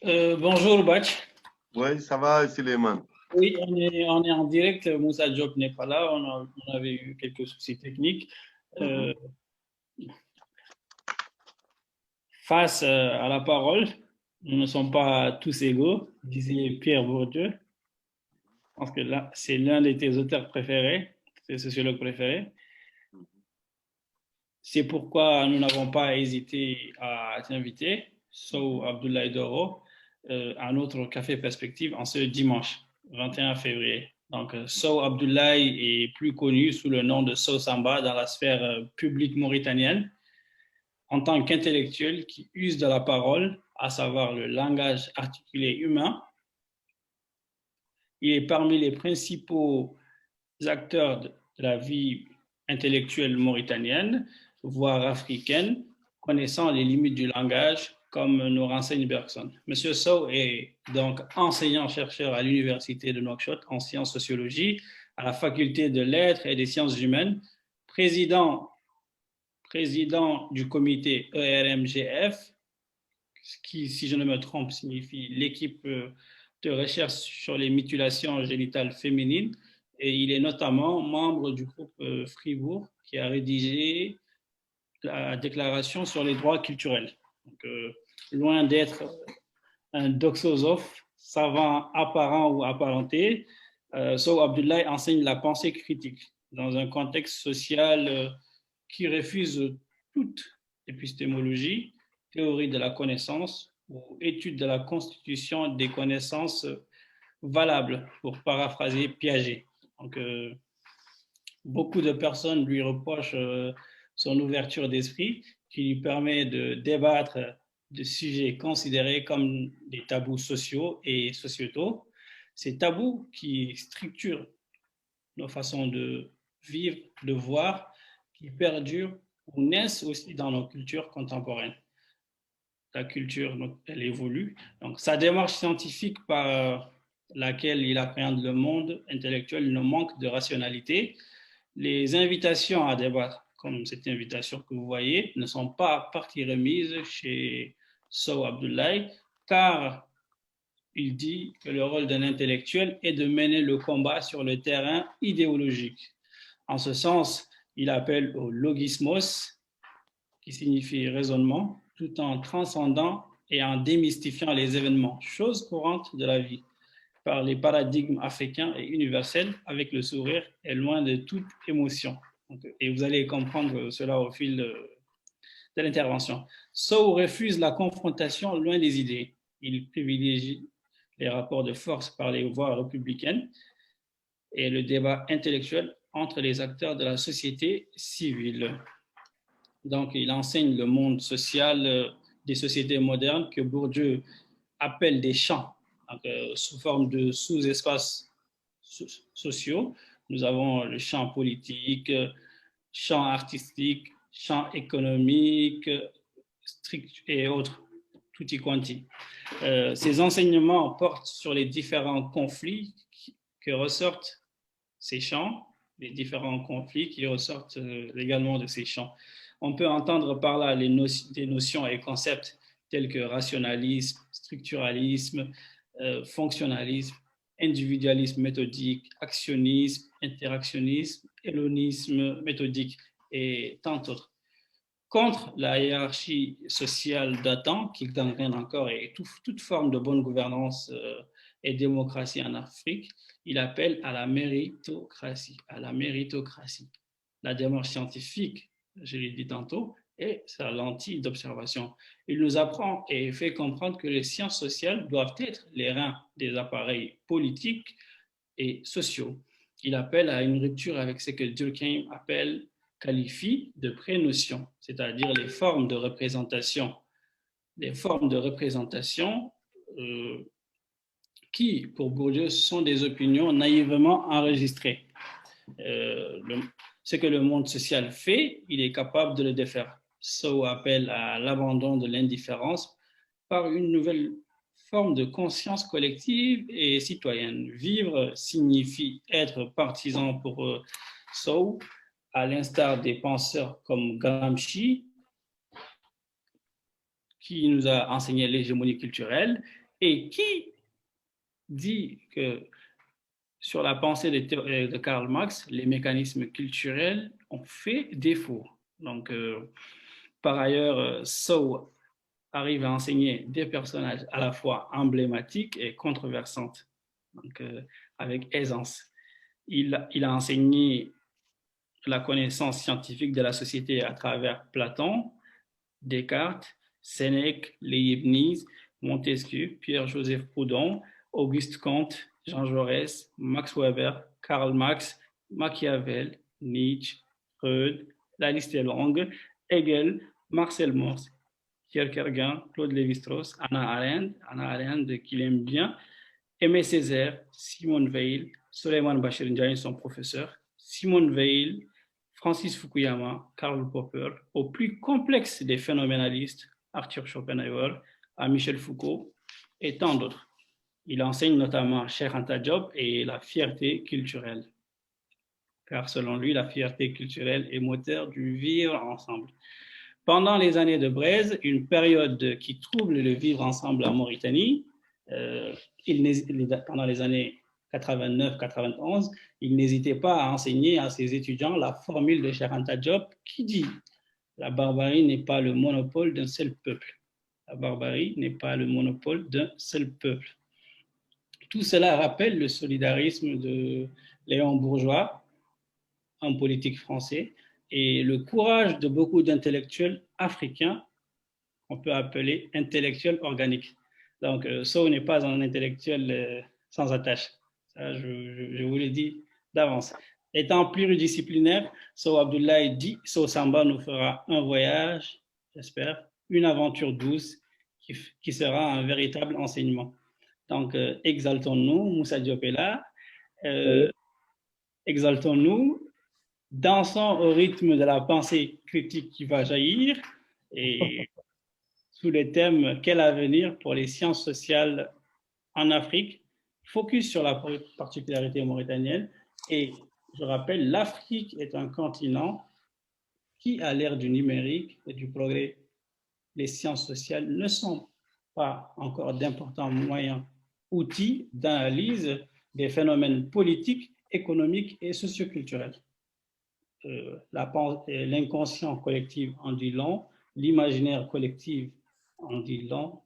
Bonjour, Bach. Oui, ça va, Suleiman. Oui, on est en direct. Moussa Diop n'est pas là. On avait eu quelques soucis techniques. Euh, Mhm. Face à la parole, nous ne sommes pas tous égaux, disait Pierre Bourdieu. Je pense que là, c'est l'un de tes auteurs préférés, tes sociologues préférés. C'est pourquoi nous n'avons pas hésité à t'inviter, Sow Abdoulaye Doro, à notre Café Perspective en ce dimanche 21 février. Donc, Sow Abdoulaye est plus connu sous le nom de Sow Samba dans la sphère publique mauritanienne en tant qu'intellectuel qui use de la parole, à savoir le langage articulé humain. Il est parmi les principaux acteurs de la vie intellectuelle mauritanienne, voire africaine, connaissant les limites du langage, comme nous renseigne Bergson. Monsieur Sow est donc enseignant-chercheur à l'Université de Nouakchott en sciences sociologie, à la faculté de lettres et des sciences humaines, président, président du comité ERMGF, ce qui, si je ne me trompe, signifie l'équipe de recherche sur les mutilations génitales féminines. Et il est notamment membre du groupe Fribourg qui a rédigé la déclaration sur les droits culturels. Donc, loin d'être un doxosophe, savant apparent ou apparenté, Sow Abdoulaye enseigne la pensée critique dans un contexte social qui refuse toute épistémologie, théorie de la connaissance ou étude de la constitution des connaissances valables, pour paraphraser Piaget. Donc, beaucoup de personnes lui reprochent son ouverture d'esprit qui lui permet de débattre de sujets considérés comme des tabous sociaux et sociétaux. Ces tabous qui structurent nos façons de vivre, de voir, qui perdurent ou naissent aussi dans nos cultures contemporaines. La culture, donc, elle évolue. Donc, sa démarche scientifique par laquelle il appréhende le monde intellectuel ne manque de rationalité. Les invitations à débattre, comme cette invitation que vous voyez, ne sont pas partie remise chez Sow Abdoulaye, car il dit que le rôle d'un intellectuel est de mener le combat sur le terrain idéologique. En ce sens, il appelle au logismos, qui signifie raisonnement, tout en transcendant et en démystifiant les événements, choses courantes de la vie, par les paradigmes africains et universels, avec le sourire et loin de toute émotion. Donc, et vous allez comprendre cela au fil de l'intervention. Sow refuse la confrontation loin des idées. Il privilégie les rapports de force par les voies républicaines et le débat intellectuel entre les acteurs de la société civile. Donc, il enseigne le monde social des sociétés modernes que Bourdieu appelle des champs, donc, sous forme de sous-espaces sociaux. Nous avons le champ politique, champ artistique, champ économique, strict et autres, tutti quanti. Ces enseignements portent sur les différents conflits que ressortent ces champs, les différents conflits qui ressortent également de ces champs. On peut entendre par là des notions et concepts tels que rationalisme, structuralisme, fonctionnalisme, individualisme méthodique, actionnisme, interactionnisme, hélonisme méthodique et tant d'autres. Contre la hiérarchie sociale datant qui gangrène encore et toute forme de bonne gouvernance et démocratie en Afrique, il appelle à la méritocratie, à la méritocratie. La démarche scientifique, je l'ai dit tantôt, est sa lentille d'observation. Il nous apprend et fait comprendre que les sciences sociales doivent être les reins des appareils politiques et sociaux. Il appelle à une rupture avec ce que Durkheim qualifie de prénotion, c'est-à-dire les formes de représentation qui, pour Bourdieu, sont des opinions naïvement enregistrées. Ce que le monde social fait, il est capable de le défaire. Sow appelle à l'abandon de l'indifférence par une nouvelle forme de conscience collective et citoyenne. Vivre signifie être partisan pour Sow, à l'instar des penseurs comme Gramsci, qui nous a enseigné l'hégémonie culturelle, Et qui dit que sur la pensée de Karl Marx, les mécanismes culturels ont fait défaut. Donc, par ailleurs, Sow arrive à enseigner des personnages à la fois emblématiques et controversantes, donc, avec aisance. Il a enseigné la connaissance scientifique de la société à travers Platon, Descartes, Sénèque, Leibniz, Montesquieu, Pierre-Joseph Proudhon, Auguste Comte, Jean Jaurès, Max Weber, Karl Marx, Machiavel, Nietzsche, Freud, la liste est longue, Hegel, Marcel Mauss, Kierkegaard, Claude Lévi-Strauss, Anna Arendt qu'il aime bien, Aimé Césaire, Simone Veil, Souleymane Bachir Ndiaye, son professeur, Simone Veil, Francis Fukuyama, Karl Popper, au plus complexe des phénoménalistes, Arthur Schopenhauer, à Michel Foucault et tant d'autres. Il enseigne notamment Cheikh Anta Diop et la fierté culturelle, car selon lui, la fierté culturelle est moteur du vivre ensemble. Pendant les années de Braise, une période qui trouble le vivre ensemble en Mauritanie, pendant les années 89-91, il n'hésitait pas à enseigner à ses étudiants la formule de Cheikh Anta Diop qui dit « La barbarie n'est pas le monopole d'un seul peuple. La barbarie n'est pas le monopole d'un seul peuple. » Tout cela rappelle le solidarisme de Léon Bourgeois, un politique français, et le courage de beaucoup d'intellectuels africains qu'on peut appeler intellectuels organiques. Donc, Sow n'est pas un intellectuel sans attache. Ça, je vous l'ai dit d'avance. Étant pluridisciplinaire, Sow Abdoulaye dit Sow Samba nous fera un voyage, j'espère, une aventure douce qui sera un véritable enseignement. Donc, exaltons-nous, Moussa Diop est là, exaltons-nous, dansons au rythme de la pensée critique qui va jaillir et sous les thèmes quel avenir pour les sciences sociales en Afrique, focus sur la particularité mauritanienne. Et je rappelle, l'Afrique est un continent qui, à l'ère du numérique et du progrès, les sciences sociales ne sont pas encore d'importants moyens, outils d'analyse des phénomènes politiques, économiques et socioculturels. L'inconscient collectif en dit long, l'imaginaire collectif en dit long.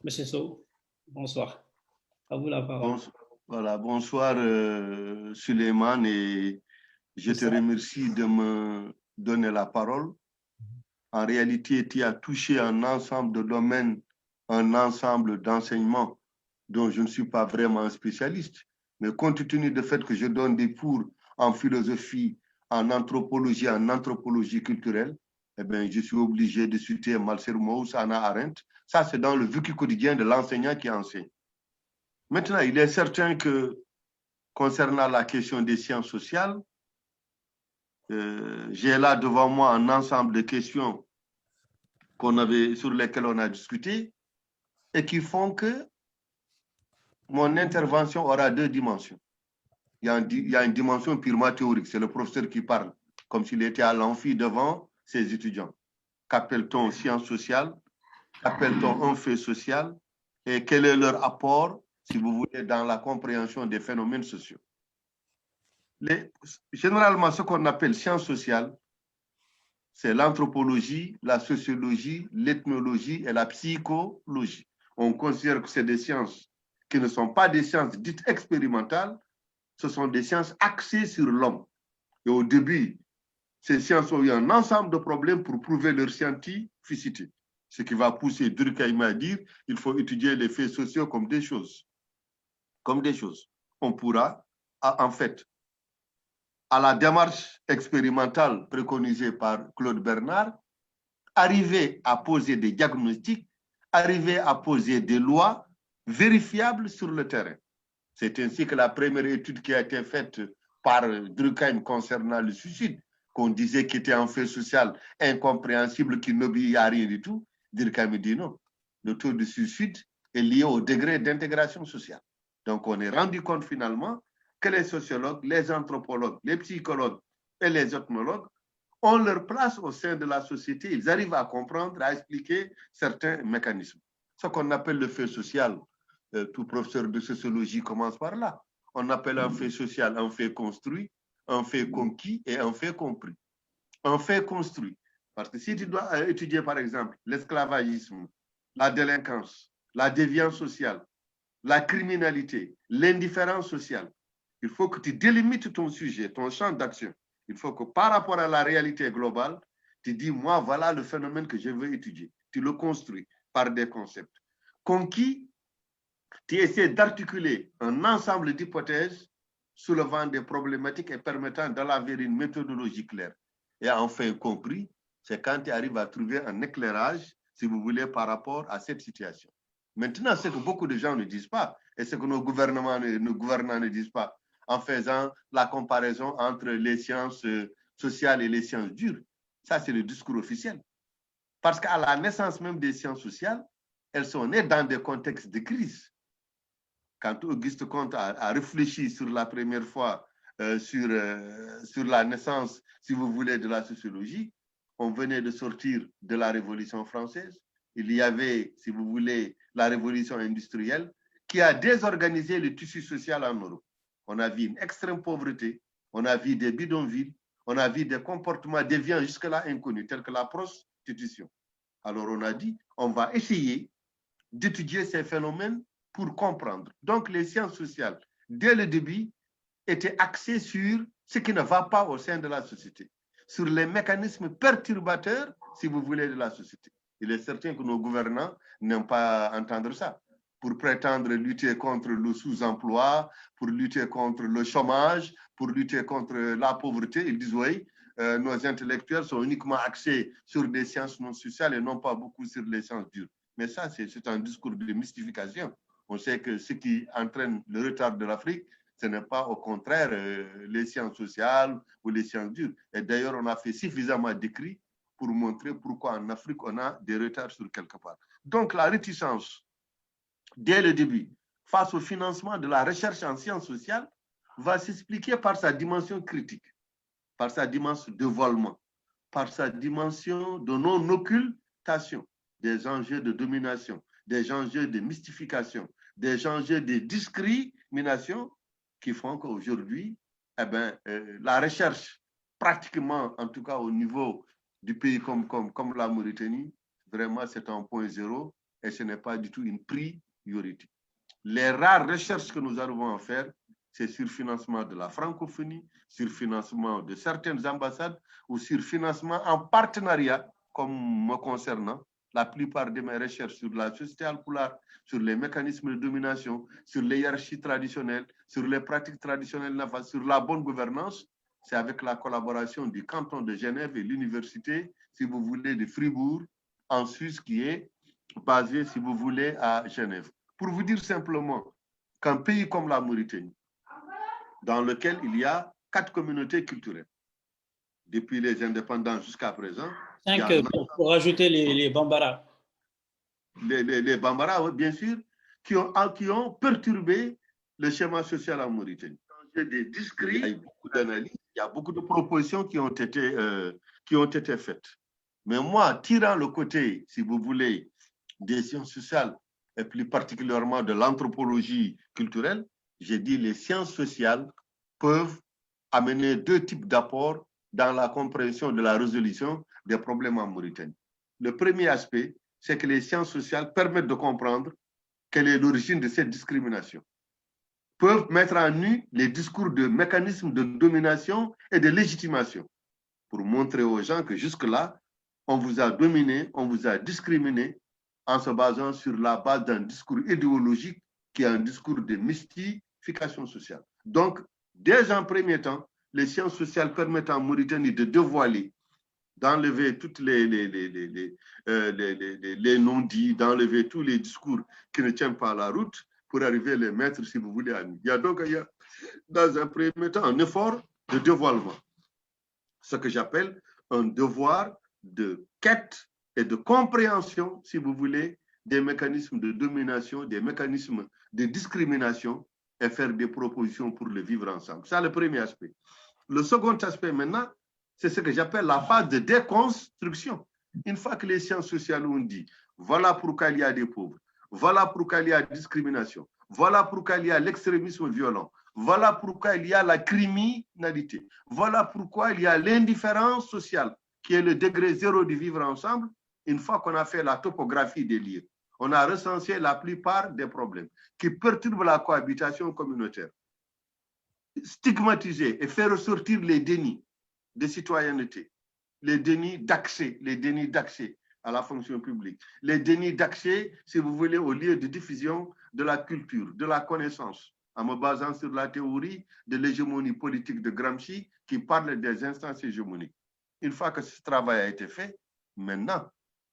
Monsieur Sow, bonsoir. À vous la parole. Voilà, bonsoir Suleiman, et je te remercie de me donner la parole. En réalité, tu as touché un ensemble de domaines, un ensemble d'enseignements dont je ne suis pas vraiment un spécialiste. Mais compte tenu du fait que je donne des cours en philosophie, en anthropologie culturelle, eh bien, je suis obligé de citer Marcel Mauss, Hannah Arendt. Ça, c'est dans le vécu quotidien de l'enseignant qui enseigne. Maintenant, il est certain que, concernant la question des sciences sociales, j'ai là devant moi un ensemble de questions sur lesquelles on a discuté et qui font que mon intervention aura deux dimensions. Il y a une dimension purement théorique, c'est le professeur qui parle, comme s'il était à l'amphi devant ses étudiants. Qu'appelle-t-on sciences sociales? Qu'appelle-t-on un fait social? Et quel est leur apport, si vous voulez, dans la compréhension des phénomènes sociaux? Généralement, ce qu'on appelle sciences sociales, c'est l'anthropologie, la sociologie, l'ethnologie et la psychologie. On considère que c'est des sciences qui ne sont pas des sciences dites expérimentales, ce sont des sciences axées sur l'homme. Et au début, ces sciences ont eu un ensemble de problèmes pour prouver leur scientificité. Ce qui va pousser Durkheim à dire qu'il faut étudier les faits sociaux comme des choses. Comme des choses. On pourra, en fait, à la démarche expérimentale préconisée par Claude Bernard, arriver à poser des diagnostics, arriver à poser des lois vérifiables sur le terrain. C'est ainsi que la première étude qui a été faite par Durkheim concernant le suicide, qu'on disait qu'il était un fait social incompréhensible, qui n'obéit à rien du tout, Durkheim dit non. Le taux de suicide est lié au degré d'intégration sociale. Donc, on est rendu compte finalement que les sociologues, les anthropologues, les psychologues et les ethnologues ont leur place au sein de la société. Ils arrivent à comprendre, à expliquer certains mécanismes. Ce qu'on appelle le fait social, tout professeur de sociologie commence par là. On appelle un fait social un fait construit, un fait conquis et un fait compris. Un fait construit. Parce que si tu dois étudier, par exemple, l'esclavagisme, la délinquance, la déviance sociale, la criminalité, l'indifférence sociale, il faut que tu délimites ton sujet, ton champ d'action. Il faut que par rapport à la réalité globale, tu dis, moi, voilà le phénomène que je veux étudier. Tu le construis par des concepts. Conquis, tu essaies d'articuler un ensemble d'hypothèses soulevant des problématiques et permettant d'élaborer une méthodologie claire. Et enfin, compris, c'est quand tu arrives à trouver un éclairage, si vous voulez, par rapport à cette situation. Maintenant, ce que beaucoup de gens ne disent pas, et ce que nos gouvernants ne disent pas, en faisant la comparaison entre les sciences sociales et les sciences dures, ça, c'est le discours officiel. Parce qu'à la naissance même des sciences sociales, elles sont nées dans des contextes de crise. Quand Auguste Comte a réfléchi sur la première fois sur la naissance, si vous voulez, de la sociologie, on venait de sortir de la Révolution française. Il y avait, si vous voulez, la Révolution industrielle qui a désorganisé le tissu social en Europe. On a vu une extrême pauvreté, on a vu des bidonvilles, on a vu des comportements déviants jusque-là inconnus, tels que la prostitution. Alors on a dit, on va essayer d'étudier ces phénomènes pour comprendre. Donc les sciences sociales, dès le début, étaient axées sur ce qui ne va pas au sein de la société, sur les mécanismes perturbateurs, si vous voulez, de la société. Il est certain que nos gouvernants n'aiment pas entendre ça. Pour prétendre lutter contre le sous-emploi, pour lutter contre le chômage, pour lutter contre la pauvreté, ils disent oui, nos intellectuels sont uniquement axés sur des sciences non sociales et non pas beaucoup sur les sciences dures. Mais ça, c'est un discours de mystification. On sait que ce qui entraîne le retard de l'Afrique, ce n'est pas au contraire les sciences sociales ou les sciences dures. Et d'ailleurs, on a fait suffisamment d'écrits pour montrer pourquoi en Afrique, on a des retards sur quelque part. Donc, la réticence, dès le début, face au financement de la recherche en sciences sociales, va s'expliquer par sa dimension critique, par sa dimension de voilement, par sa dimension de non-occultation des enjeux de domination, des enjeux de mystification, des enjeux de discrimination qui font qu'aujourd'hui, la recherche, pratiquement, en tout cas au niveau du pays comme la Mauritanie, vraiment c'est un point zéro et ce n'est pas du tout une priorité. Les rares recherches que nous arrivons à faire, c'est sur financement de la francophonie, sur financement de certaines ambassades ou sur financement en partenariat, comme me concernant. La plupart de mes recherches sur la société alpulaar, sur les mécanismes de domination, sur les hiérarchies traditionnelles, sur les pratiques traditionnelles, sur la bonne gouvernance, c'est avec la collaboration du canton de Genève et l'université, si vous voulez, de Fribourg, en Suisse, qui est basée, si vous voulez, à Genève. Pour vous dire simplement qu'un pays comme la Mauritanie, dans lequel il y a 4 communautés culturelles, depuis les indépendances jusqu'à présent. 5 pour ajouter les Bambara. Les Bambara, oui, bien sûr, qui ont perturbé le schéma social en Mauritanie. Des discrets, il y a beaucoup d'analyses, il y a beaucoup de propositions qui ont été faites. Mais moi, tirant le côté, si vous voulez, des sciences sociales, et plus particulièrement de l'anthropologie culturelle, j'ai dit les sciences sociales peuvent amener 2 types d'apports dans la compréhension de la résolution des problèmes en Mauritanie. Le premier aspect, c'est que les sciences sociales permettent de comprendre quelle est l'origine de cette discrimination, peuvent mettre en nu les discours de mécanismes de domination et de légitimation pour montrer aux gens que jusque-là, on vous a dominé, on vous a discriminé en se basant sur la base d'un discours idéologique qui est un discours de mystification sociale. Donc, dès un premier temps, les sciences sociales permettent en Mauritanie de dévoiler, d'enlever toutes les non-dits, d'enlever tous les discours qui ne tiennent pas la route pour arriver à les mettre, si vous voulez, à nu. Il y a donc, dans un premier temps, un effort de dévoilement, ce que j'appelle un devoir de quête et de compréhension, si vous voulez, des mécanismes de domination, des mécanismes de discrimination et faire des propositions pour le vivre ensemble. C'est le premier aspect. Le second aspect maintenant, c'est ce que j'appelle la phase de déconstruction. Une fois que les sciences sociales ont dit, voilà pourquoi il y a des pauvres, Voilà pourquoi il y a discrimination. Voilà pourquoi il y a l'extrémisme violent. Voilà pourquoi il y a la criminalité. Voilà pourquoi il y a l'indifférence sociale, qui est le degré zéro du vivre ensemble. Une fois qu'on a fait la topographie des lieux, on a recensé la plupart des problèmes qui perturbent la cohabitation communautaire. Stigmatiser et faire ressortir les dénis de citoyenneté, les dénis d'accès à la fonction publique, les dénis d'accès, si vous voulez, au lieu de diffusion de la culture, de la connaissance, en me basant sur la théorie de l'hégémonie politique de Gramsci qui parle des instances hégémoniques. Une fois que ce travail a été fait, maintenant,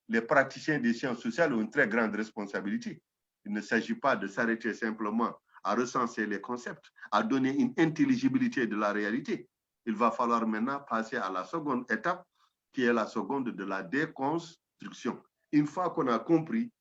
les praticiens des sciences sociales ont une très grande responsabilité. Il ne s'agit pas de s'arrêter simplement à recenser les concepts, à donner une intelligibilité de la réalité. Il va falloir maintenant passer à la seconde étape, qui est la seconde de la déconstruction. Une fois qu'on a compris,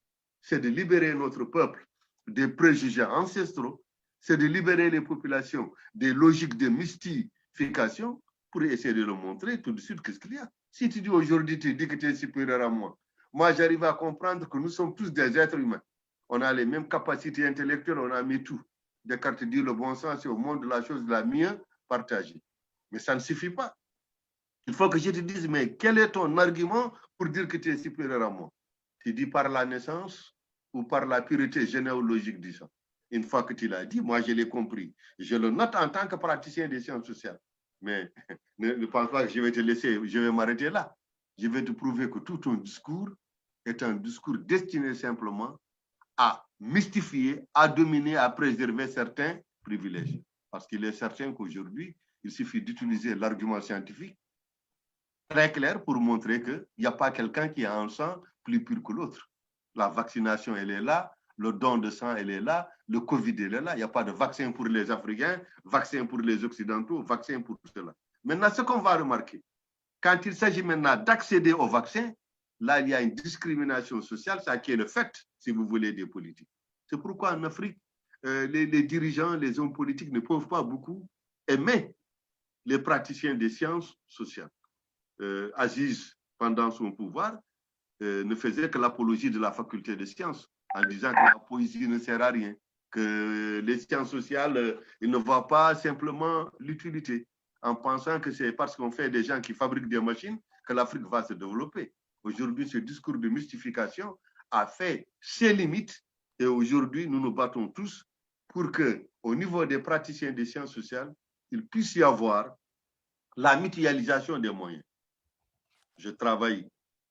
c'est de libérer notre peuple des préjugés ancestraux, c'est de libérer les populations des logiques de mystification pour essayer de le montrer tout de suite qu'est-ce qu'il y a. Si tu dis aujourd'hui, tu dis que tu es supérieur à moi, moi j'arrive à comprendre que nous sommes tous des êtres humains. On a les mêmes capacités intellectuelles, on a mis tout. Descartes dit le bon sens, c'est au monde de la chose la mieux partagée. Mais ça ne suffit pas. Il faut que je te dise, mais quel est ton argument pour dire que tu es supérieur à moi? Tu dis par la naissance ou par la pureté généalogique du sang? Une fois que tu l'as dit, moi je l'ai compris. Je le note en tant que praticien des sciences sociales. Mais ne pense pas que je vais te laisser, je vais m'arrêter là. Je vais te prouver que tout ton discours est un discours destiné simplement à mystifier, à dominer, à préserver certains privilèges. Parce qu'il est certain qu'aujourd'hui, il suffit d'utiliser l'argument scientifique très clair pour montrer qu'il n'y a pas quelqu'un qui a un sang plus pur que l'autre. La vaccination, elle est là, le don de sang, elle est là, le Covid, elle est là. Il n'y a pas de vaccin pour les Africains, vaccin pour les Occidentaux, vaccin pour cela. Maintenant, ce qu'on va remarquer, quand il s'agit maintenant d'accéder au vaccin, là, il y a une discrimination sociale, ça qui est le fait, si vous voulez, des politiques. C'est pourquoi en Afrique, les dirigeants, les hommes politiques ne peuvent pas beaucoup aimer les praticiens des sciences sociales. Aziz, pendant son pouvoir, ne faisait que l'apologie de la faculté de sciences, en disant que la poésie ne sert à rien, que les sciences sociales, il ne voit pas simplement l'utilité, en pensant que c'est parce qu'on fait des gens qui fabriquent des machines que l'Afrique va se développer. Aujourd'hui, ce discours de mystification a fait ses limites et aujourd'hui, nous nous battons tous pour que, au niveau des praticiens des sciences sociales, il puisse y avoir la mutualisation des moyens. Je travaille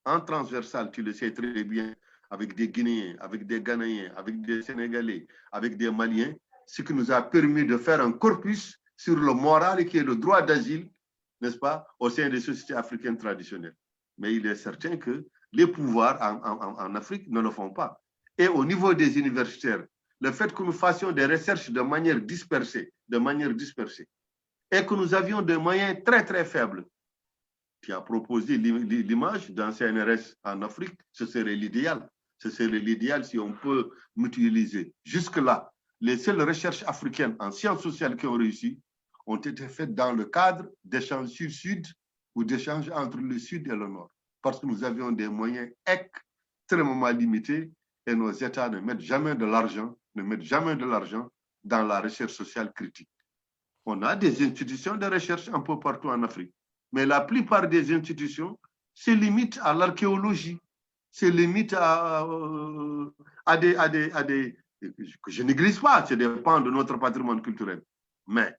en transversal, tu le sais très bien, avec des Guinéens, avec des Ghanéens, avec des Sénégalais, avec des Maliens, ce qui nous a permis de faire un corpus sur le moral qui est le droit d'asile, n'est-ce pas, au sein des sociétés africaines traditionnelles. Mais il est certain que les pouvoirs en Afrique ne le font pas. Et au niveau des universitaires, le fait que nous fassions des recherches de manière dispersée, et que nous avions des moyens très, très faibles, qui a proposé l'image d'un CNRS en Afrique, ce serait l'idéal. Ce serait l'idéal si on peut mutualiser. Jusque-là, les seules recherches africaines en sciences sociales qui ont réussi ont été faites dans le cadre d'échanges sud-sud ou d'échanges entre le sud et le nord. Parce que nous avions des moyens extrêmement limités et nos États ne mettent jamais de l'argent, dans la recherche sociale critique. On a des institutions de recherche un peu partout en Afrique. Mais la plupart des institutions se limitent à l'archéologie, se limitent à des que je néglige pas, c'est des pans de notre patrimoine culturel. Mais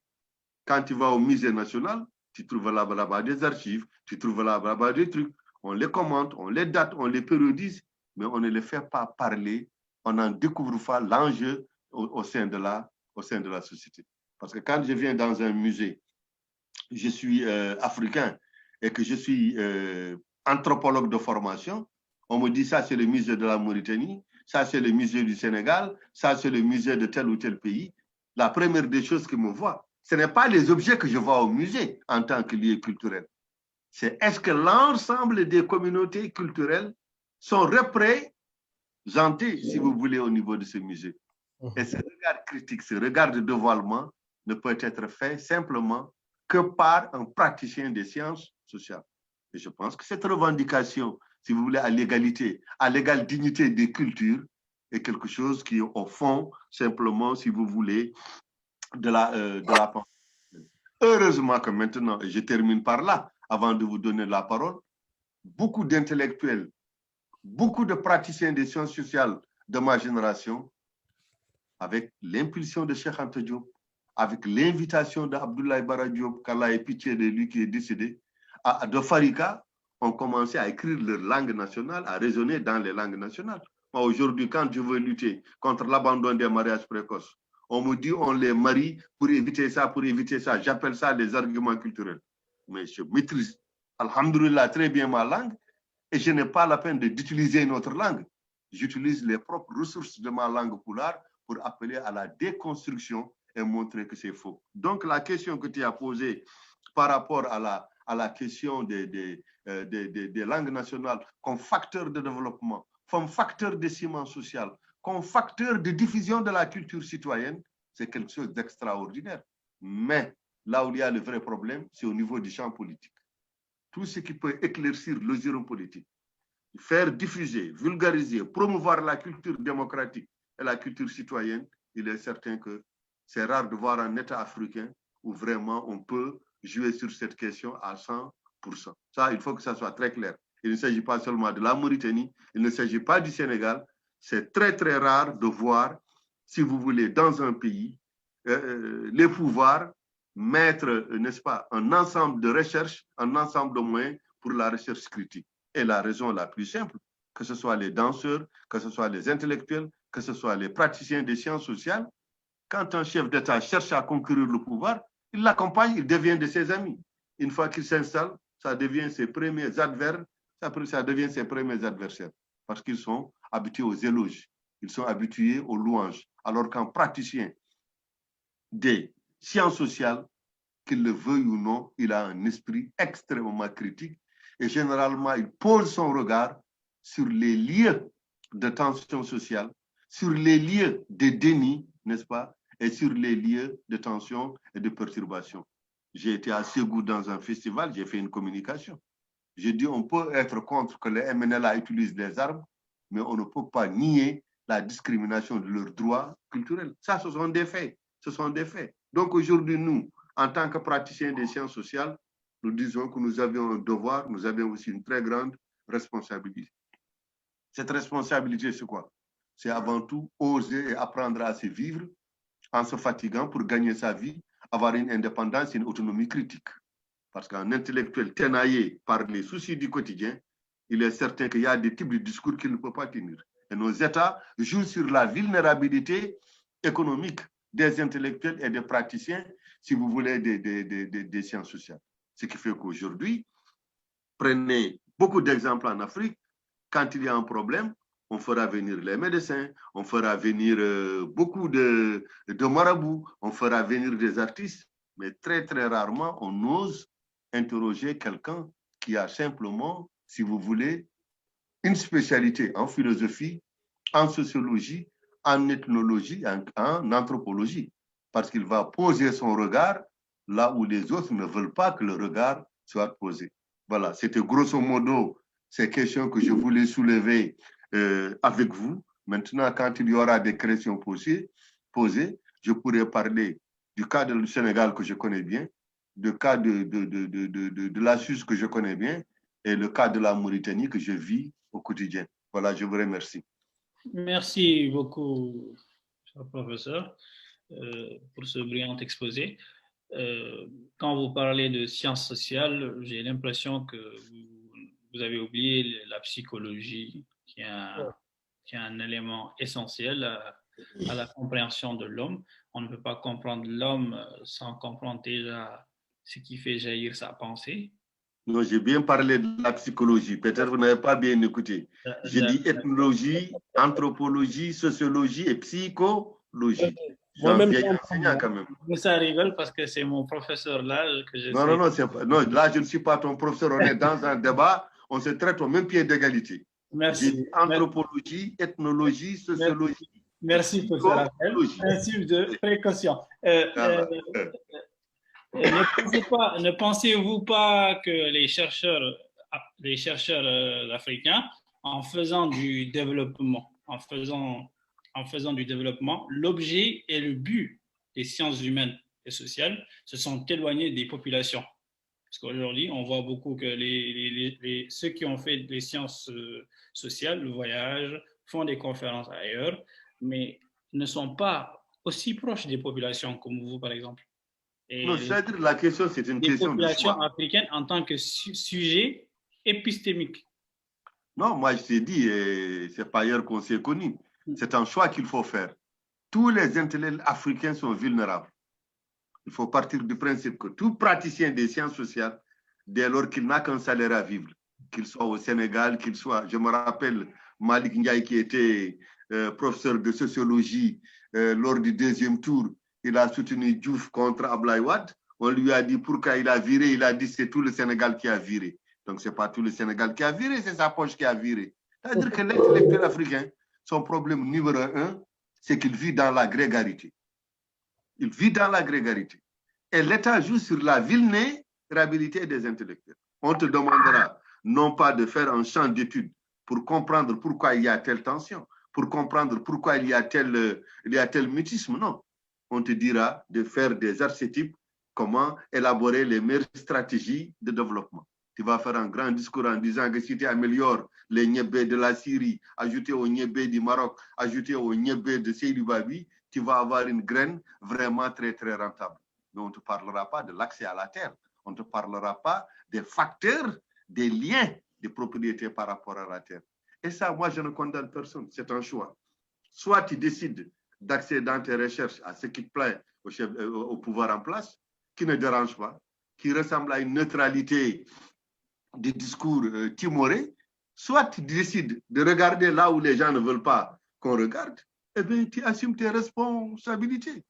quand tu vas au musée national, tu trouves là-bas des archives, tu trouves là-bas des trucs, on les commente, on les date, on les périodise, mais on ne les fait pas parler, on n'en découvre pas l'enjeu au sein de la société. Parce que quand je viens dans un musée, je suis africain et que je suis anthropologue de formation, on me dit ça c'est le musée de la Mauritanie, ça c'est le musée du Sénégal, ça c'est le musée de tel ou tel pays. La première des choses que me voit, ce n'est pas les objets que je vois au musée en tant que lieu culturel. C'est est-ce que l'ensemble des communautés culturelles sont représentées, si vous voulez, au niveau de ce musée. Et ce regard critique, ce regard de dévoilement ne peut être fait simplement que par un praticien des sciences sociales. Et je pense que cette revendication, si vous voulez, à l'égalité, à l'égale dignité des cultures, est quelque chose qui, au fond, simplement, si vous voulez, de la pensée. Heureusement que maintenant, et je termine par là, avant de vous donner la parole, beaucoup d'intellectuels, beaucoup de praticiens des sciences sociales de ma génération, avec l'impulsion de Cheikh Anta Diop, avec l'invitation d'Abdoulaye Bara Diop, qu'Allah ait pitié de lui qui est décédé, de Farika, ont commencé à écrire leur langue nationale, à raisonner dans les langues nationales. Aujourd'hui, quand je veux lutter contre l'abandon des mariages précoces, on me dit on les marie pour éviter ça, pour éviter ça. J'appelle ça des arguments culturels. Mais je maîtrise, alhamdoulilah, très bien ma langue et je n'ai pas la peine d'utiliser une autre langue. J'utilise les propres ressources de ma langue poulard pour appeler à la déconstruction et montrer que c'est faux. Donc, la question que tu as posée par rapport à la question des langues nationales comme facteur de développement, comme facteur de ciment social, comme facteur de diffusion de la culture citoyenne, c'est quelque chose d'extraordinaire. Mais là où il y a le vrai problème, c'est au niveau du champ politique. Tout ce qui peut éclaircir le giron politique, faire diffuser, vulgariser, promouvoir la culture démocratique et la culture citoyenne, il est certain que c'est rare de voir un État africain où vraiment on peut jouer sur cette question à 100%. Ça, il faut que ça soit très clair. Il ne s'agit pas seulement de la Mauritanie, il ne s'agit pas du Sénégal. C'est très, très rare de voir, si vous voulez, dans un pays, les pouvoirs mettre, n'est-ce pas, un ensemble de recherches, un ensemble de moyens pour la recherche critique. Et la raison la plus simple, que ce soit les danseurs, que ce soit les intellectuels, que ce soit les praticiens des sciences sociales, quand un chef d'État cherche à conquérir le pouvoir, il l'accompagne, il devient de ses amis. Une fois qu'il s'installe, ça devient ses premiers adversaires, ça devient ses premiers adversaires, parce qu'ils sont habitués aux éloges, ils sont habitués aux louanges. Alors qu'un praticien des sciences sociales, qu'il le veuille ou non, il a un esprit extrêmement critique et généralement, il pose son regard sur les lieux de tension sociale, sur les lieux de déni, n'est-ce pas, et sur les lieux de tension et de perturbation. J'ai été à Ségou dans un festival, j'ai fait une communication. J'ai dit, on peut être contre que les MNLA utilisent des armes, mais on ne peut pas nier la discrimination de leurs droits culturels. Ça, ce sont des faits. Ce sont des faits. Donc aujourd'hui, nous, en tant que praticiens des sciences sociales, nous disons que nous avions un devoir, nous avions aussi une très grande responsabilité. Cette responsabilité, c'est quoi? C'est avant tout oser et apprendre à se vivre en se fatiguant pour gagner sa vie, avoir une indépendance et une autonomie critique. Parce qu'un intellectuel tenaillé par les soucis du quotidien, il est certain qu'il y a des types de discours qu'il ne peut pas tenir. Et nos États jouent sur la vulnérabilité économique des intellectuels et des praticiens, si vous voulez, des sciences sociales. Ce qui fait qu'aujourd'hui, prenez beaucoup d'exemples en Afrique, quand il y a un problème, on fera venir les médecins, on fera venir beaucoup de marabouts, on fera venir des artistes, mais très, très rarement, on ose interroger quelqu'un qui a simplement, si vous voulez, une spécialité en philosophie, en sociologie, en ethnologie, en anthropologie, parce qu'il va poser son regard là où les autres ne veulent pas que le regard soit posé. Voilà, c'était grosso modo ces questions que je voulais soulever avec vous. Maintenant, quand il y aura des questions posées, je pourrais parler du cas du Sénégal que je connais bien, du cas de la Suisse que je connais bien et le cas de la Mauritanie que je vis au quotidien. Voilà, je vous remercie. Merci beaucoup, cher professeur, pour ce brillant exposé. Quand vous parlez de sciences sociales, j'ai l'impression que vous avez oublié la psychologie, qui est un élément essentiel à la compréhension de l'homme. On ne peut pas comprendre l'homme sans comprendre déjà ce qui fait jaillir sa pensée. Non, j'ai bien parlé de la psychologie. Peut-être que vous n'avez pas bien écouté. J'ai dit ethnologie, anthropologie, sociologie et psychologie. Je suis un vieil enseignant quand même. Ça rigole parce que c'est mon professeur là que je Non, sais. non, non, non, là, je ne suis pas ton professeur. On est dans un débat. On se traite au même pied d'égalité. J'ai dit anthropologie, ethnologie, sociologie. Merci pour ce rappel. Principe de précaution. Ne pensez-vous pas que les chercheurs africains, en faisant du développement, en faisant en faisant du développement, l'objet et le but des sciences humaines et sociales se sont éloignés des populations. Parce qu'aujourd'hui, on voit beaucoup que ceux qui ont fait des sciences sociales, le voyage, font des conférences ailleurs, mais ne sont pas aussi proches des populations comme vous, par exemple. Non, Et c'est-à-dire la question, c'est une des question de populations choix. africaines en tant que sujet épistémique. Non, moi, je t'ai dit, c'est pas hier qu'on s'est connus. C'est un choix qu'il faut faire. Tous les intellectuels africains sont vulnérables. Il faut partir du principe que tout praticien des sciences sociales, dès lors qu'il n'a qu'un salaire à vivre, qu'il soit au Sénégal, qu'il soit, je me rappelle Malik Ndiaye qui était professeur de sociologie lors du deuxième tour, il a soutenu Diouf contre Ablaye Wade. On lui a dit pourquoi il a viré, il a dit c'est tout le Sénégal qui a viré. Donc ce n'est pas tout le Sénégal qui a viré, c'est sa poche qui a viré. C'est-à-dire que l'intellectuel africain, son problème numéro un, c'est qu'il vit dans la grégarité. Il vit dans la grégarité. Et l'État joue sur la vulnérabilité des intellectuels. On te demandera non pas de faire un champ d'études pour comprendre pourquoi il y a telle tension, pour comprendre pourquoi il y a tel mutisme, non. On te dira de faire des archétypes, comment élaborer les meilleures stratégies de développement. Tu vas faire un grand discours en disant que si tu améliores les niébés de la Syrie, ajouter au niébé du Maroc, ajouter au niébé de Seydou Babi, tu vas avoir une graine vraiment très, très rentable. Mais on ne te parlera pas de l'accès à la terre. On ne te parlera pas des facteurs, des liens de propriété par rapport à la terre. Et ça, moi, je ne condamne personne. C'est un choix. Soit tu décides d'accéder dans tes recherches à ce qui te plaît au pouvoir en place, qui ne dérange pas, qui ressemble à une neutralité de discours timoré, soit tu décides de regarder là où les gens ne veulent pas qu'on regarde, eh bien, tu assumes tes responsabilités.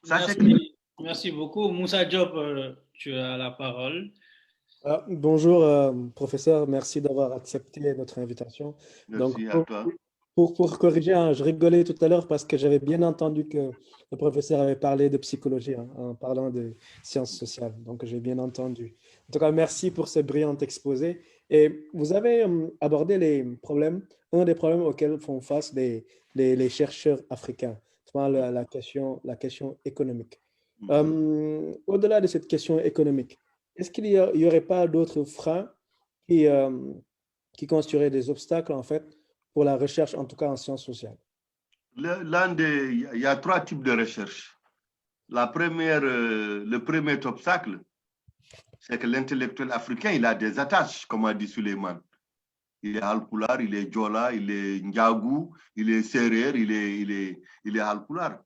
Ça, merci, merci beaucoup. Moussa Diop, tu as la parole. Bonjour, professeur, merci d'avoir accepté notre invitation. Merci Donc, à toi. Pour corriger, hein, je rigolais tout à l'heure parce que j'avais bien entendu que le professeur avait parlé de psychologie hein, en parlant de sciences sociales. Donc, j'ai bien entendu. En tout cas, merci pour ce brillant exposé. Et vous avez abordé les problèmes, un des problèmes auxquels font face les chercheurs africains, la question économique. Au-delà de cette question économique, est-ce qu'il y aurait pas d'autres freins qui constitueraient des obstacles, en fait, pour la recherche, en tout cas en sciences sociales? Il y a trois types de recherche. Le premier obstacle, c'est que l'intellectuel africain, il a des attaches, comme a dit Suleiman. Il est Halpulaar, il est Djola, il est Ndiagou, il est Serer, il est Halpulaar.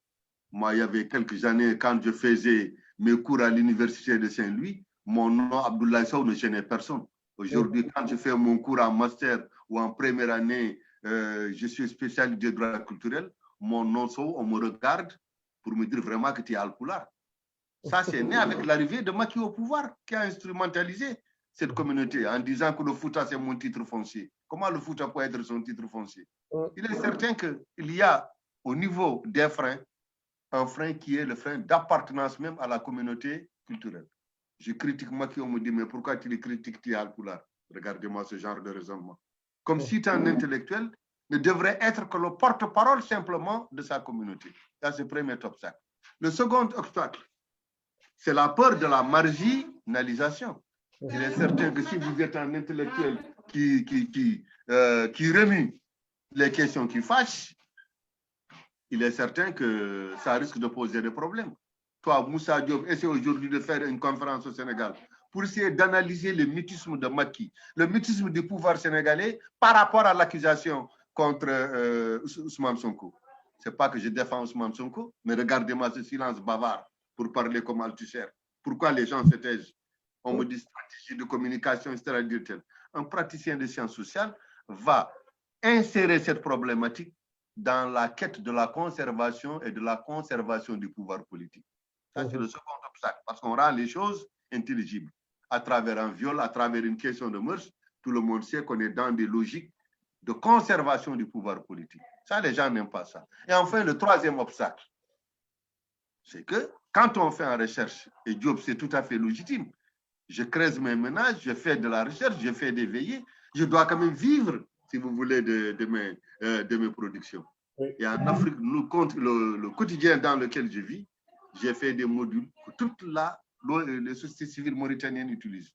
Moi, il y avait quelques années, quand je faisais mes cours à l'université de Saint-Louis, mon nom, Abdoulaye Sow, ne gênait personne. Aujourd'hui, quand je fais mon cours en master ou en première année, je suis spécialiste de droit culturel, mon nom Sow, on me regarde pour me dire vraiment que tu es Halpulaar. Ça, c'est né avec l'arrivée de Macky au pouvoir, qui a instrumentalisé cette communauté en disant que le Fouta, c'est mon titre foncier. Comment le Fouta peut être son titre foncier? Il est certain qu'il y a au niveau des freins, un frein qui est le frein d'appartenance même à la communauté culturelle. Je critique Macky, on me dit, mais pourquoi tu le critiques, tu es Halpulaar? Regardez-moi ce genre de raisonnement. Comme si un intellectuel ne devrait être que le porte-parole simplement de sa communauté. Ça, c'est le premier obstacle. Le second obstacle, c'est la peur de la marginalisation. Il est certain que si vous êtes un intellectuel qui remue les questions qui fâchent, il est certain que ça risque de poser des problèmes. Toi, Moussa Diop, essaie aujourd'hui de faire une conférence au Sénégal pour essayer d'analyser le mutisme de Macky, le mutisme du pouvoir sénégalais par rapport à l'accusation contre Ousmane Sonko. Ce n'est pas que je défends Ousmane Sonko, mais regardez-moi ce silence bavard pour parler comme Althusser. Pourquoi les gens se taisent? On me dit stratégie de communication, etc. Un praticien de sciences sociales va insérer cette problématique dans la quête de la conservation et de la conservation du pouvoir politique. Ça, c'est le second obstacle, parce qu'on rend les choses intelligibles. À travers un viol, à travers une question de mœurs, tout le monde sait qu'on est dans des logiques de conservation du pouvoir politique. Ça, les gens n'aiment pas ça. Et enfin, le troisième obstacle, c'est que quand on fait une recherche, et Diop, c'est tout à fait légitime, je crée mes ménages, je fais de la recherche, je fais des veillées, je dois quand même vivre, si vous voulez, de mes productions. Oui. Et en Afrique, le quotidien dans lequel je vis, j'ai fait des modules que toute les sociétés civiles mauritaniennes utilisent.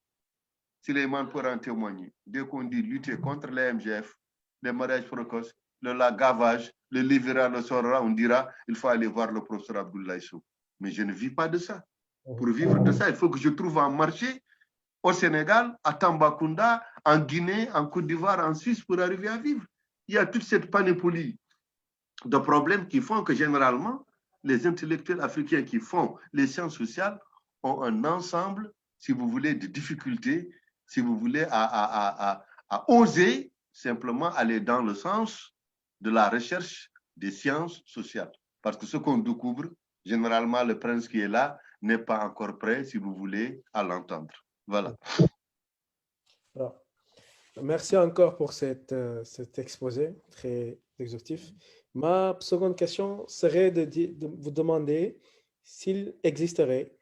Suleiman pourra en témoigner. Dès qu'on dit lutter contre les MGF, les mariages précoces, le gavage, le livra, le sora, on dira il faut aller voir le professeur Abdoulaye Sow. Mais je ne vis pas de ça. Pour vivre de ça, il faut que je trouve un marché au Sénégal, à Tambacounda, en Guinée, en Côte d'Ivoire, en Suisse pour arriver à vivre. Il y a toute cette panoplie de problèmes qui font que généralement, les intellectuels africains qui font les sciences sociales ont un ensemble, si vous voulez, de difficultés, si vous voulez, à oser simplement aller dans le sens de la recherche des sciences sociales. Parce que ce qu'on découvre, généralement, le prince qui est là n'est pas encore prêt, si vous voulez, à l'entendre. Voilà. Alors, merci encore pour cet exposé très exhaustif. Ma seconde question serait de vous demander s'il existerait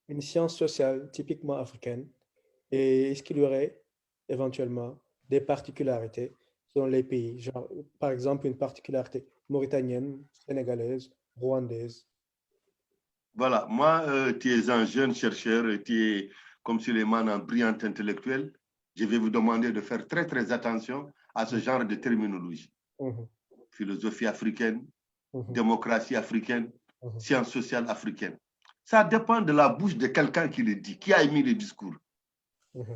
une science sociale typiquement africaine et est-ce qu'il y aurait éventuellement des particularités selon les pays, genre par exemple une particularité mauritanienne, sénégalaise, rwandaise. Voilà, moi, tu es un jeune chercheur, tu es comme Suleiman, un brillant intellectuel. Je vais vous demander de faire très, très attention à ce genre de terminologie. Philosophie africaine, démocratie africaine, sciences sociales africaines. Ça dépend de la bouche de quelqu'un qui le dit, qui a émis le discours.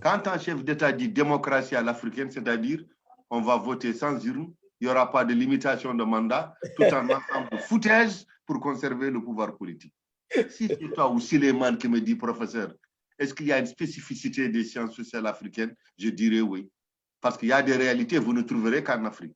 Quand un chef d'État dit démocratie à l'africaine, c'est-à-dire on va voter sans urne, il n'y aura pas de limitation de mandat, tout en ensemble de foutaise pour conserver le pouvoir politique. Si c'est toi ou Suleiman qui me dit, professeur, est-ce qu'il y a une spécificité des sciences sociales africaines? Je dirais oui. Parce qu'il y a des réalités, vous ne trouverez qu'en Afrique.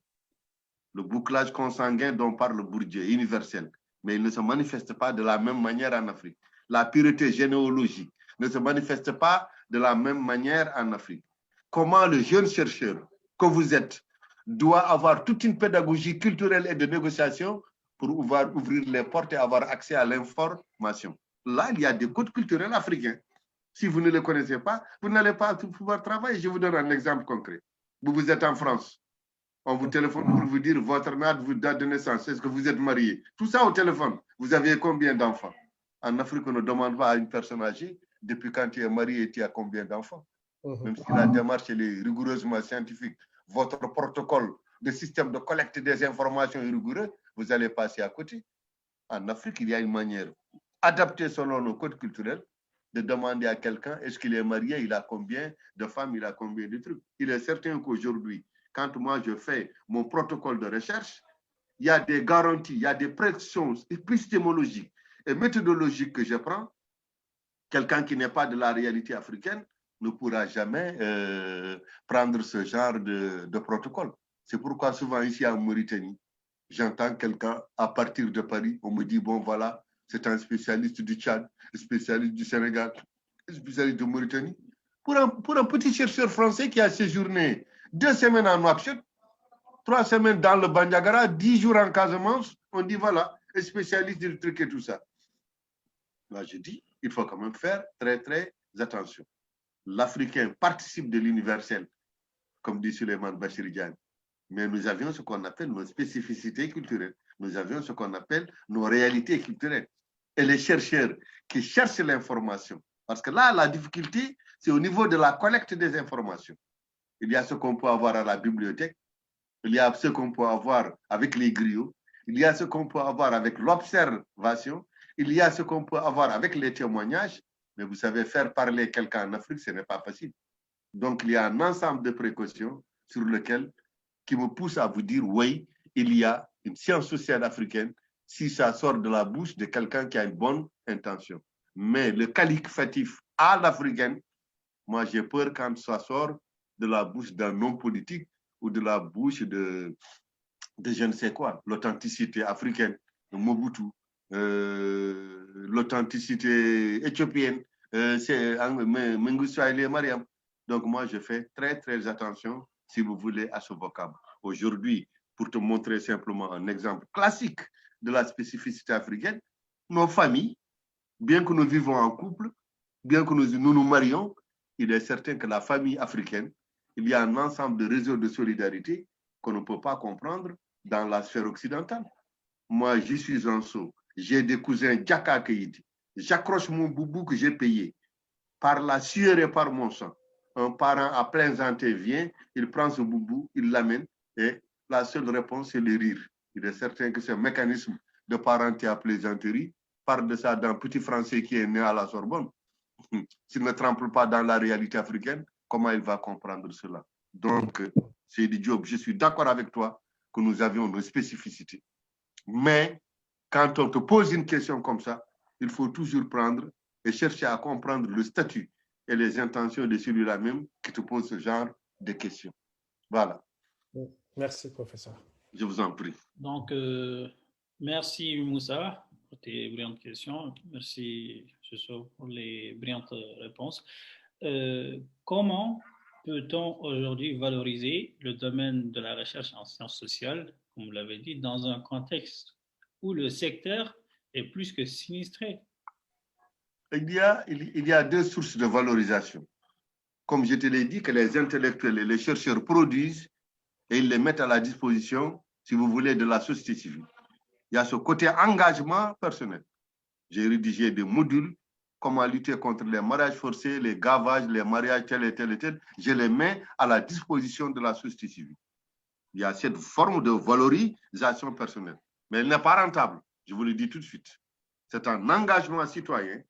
Le bouclage consanguin dont parle Bourdieu est universel, mais il ne se manifeste pas de la même manière en Afrique. La pureté généalogique ne se manifeste pas de la même manière en Afrique. Comment le jeune chercheur que vous êtes doit avoir toute une pédagogie culturelle et de négociation pour ouvrir les portes et avoir accès à l'information. Là, il y a des codes culturels africains. Si vous ne les connaissez pas, vous n'allez pas pouvoir travailler. Je vous donne un exemple concret. Vous êtes en France. On vous téléphone pour vous dire votre date de naissance. Est-ce que vous êtes marié? Tout ça au téléphone. Vous avez combien d'enfants? En Afrique, on ne demande pas à une personne âgée depuis quand tu es marié et tu as combien d'enfants. Même si la démarche est rigoureusement scientifique, votre protocole de système de collecte des informations est rigoureux, vous allez passer à côté. En Afrique, il y a une manière adaptée selon nos codes culturels de demander à quelqu'un est-ce qu'il est marié, il a combien de femmes, il a combien de trucs. Il est certain qu'aujourd'hui, quand moi je fais mon protocole de recherche, il y a des garanties, il y a des pressions épistémologiques et méthodologiques que je prends. Quelqu'un qui n'est pas de la réalité africaine ne pourra jamais prendre ce genre de protocole. C'est pourquoi souvent ici en Mauritanie, j'entends quelqu'un à partir de Paris, on me dit, bon voilà, c'est un spécialiste du Tchad, un spécialiste du Sénégal, un spécialiste de Mauritanie. Pour un petit chercheur français qui a séjourné 2 semaines en Nouakchott, 3 semaines dans le Bandiagara, 10 jours en Casamance, on dit voilà, un spécialiste du truc et tout ça. Là, je dis, il faut quand même faire très, très attention. L'Africain participe de l'universel, comme dit Suleiman Bachir-Diagne. Mais nous avions ce qu'on appelle nos spécificités culturelles. Nous avions ce qu'on appelle nos réalités culturelles. Et les chercheurs qui cherchent l'information, parce que là, la difficulté, c'est au niveau de la collecte des informations. Il y a ce qu'on peut avoir à la bibliothèque, il y a ce qu'on peut avoir avec les griots, il y a ce qu'on peut avoir avec l'observation, il y a ce qu'on peut avoir avec les témoignages, mais vous savez, faire parler quelqu'un en Afrique, ce n'est pas facile. Donc, il y a un ensemble de précautions sur lesquelles qui me pousse à vous dire, oui, il y a une science sociale africaine si ça sort de la bouche de quelqu'un qui a une bonne intention. Mais le qualificatif à l'africaine, moi j'ai peur quand ça sort de la bouche d'un homme politique ou de la bouche de je ne sais quoi. L'authenticité africaine, Mobutu, l'authenticité éthiopienne, c'est Mengistu Haile Mariam. Donc moi je fais très très attention, si vous voulez, à ce vocable. Aujourd'hui, pour te montrer simplement un exemple classique de la spécificité africaine, nos familles, bien que nous vivons en couple, bien que nous marions, il est certain que la famille africaine, il y a un ensemble de réseaux de solidarité qu'on ne peut pas comprendre dans la sphère occidentale. moi, je suis en saut. J'ai des cousins Djaka Keïdi. J'accroche mon boubou que j'ai payé par la sueur et par mon sang. Un parent à plein santé vient, il prend ce boubou, il l'amène et la seule réponse, c'est le rire. Il est certain que ce mécanisme de parenté à plaisanterie parle de ça d'un petit Français qui est né à la Sorbonne. S'il ne trempe pas dans la réalité africaine, comment il va comprendre cela? Donc, Seydi Diop, je suis d'accord avec toi que nous avions nos spécificités. Mais quand on te pose une question comme ça, il faut toujours prendre et chercher à comprendre le statut et les intentions de celui-là même qui te pose ce genre de questions. Voilà. Merci, professeur. Je vous en prie. Donc, merci Moussa pour tes brillantes questions. Merci Soso pour les brillantes réponses. Comment peut-on aujourd'hui valoriser le domaine de la recherche en sciences sociales, comme vous l'avez dit, dans un contexte où le secteur est plus que sinistré? Il y a deux sources de valorisation. Comme je te l'ai dit, que les intellectuels et les chercheurs produisent et ils les mettent à la disposition, si vous voulez, de la société civile. Il y a ce côté engagement personnel. J'ai rédigé des modules, comment lutter contre les mariages forcés, les gavages, les mariages tel et tel et tel. Je les mets à la disposition de la société civile. Il y a cette forme de valorisation personnelle. Mais elle n'est pas rentable, je vous le dis tout de suite. C'est un engagement citoyen.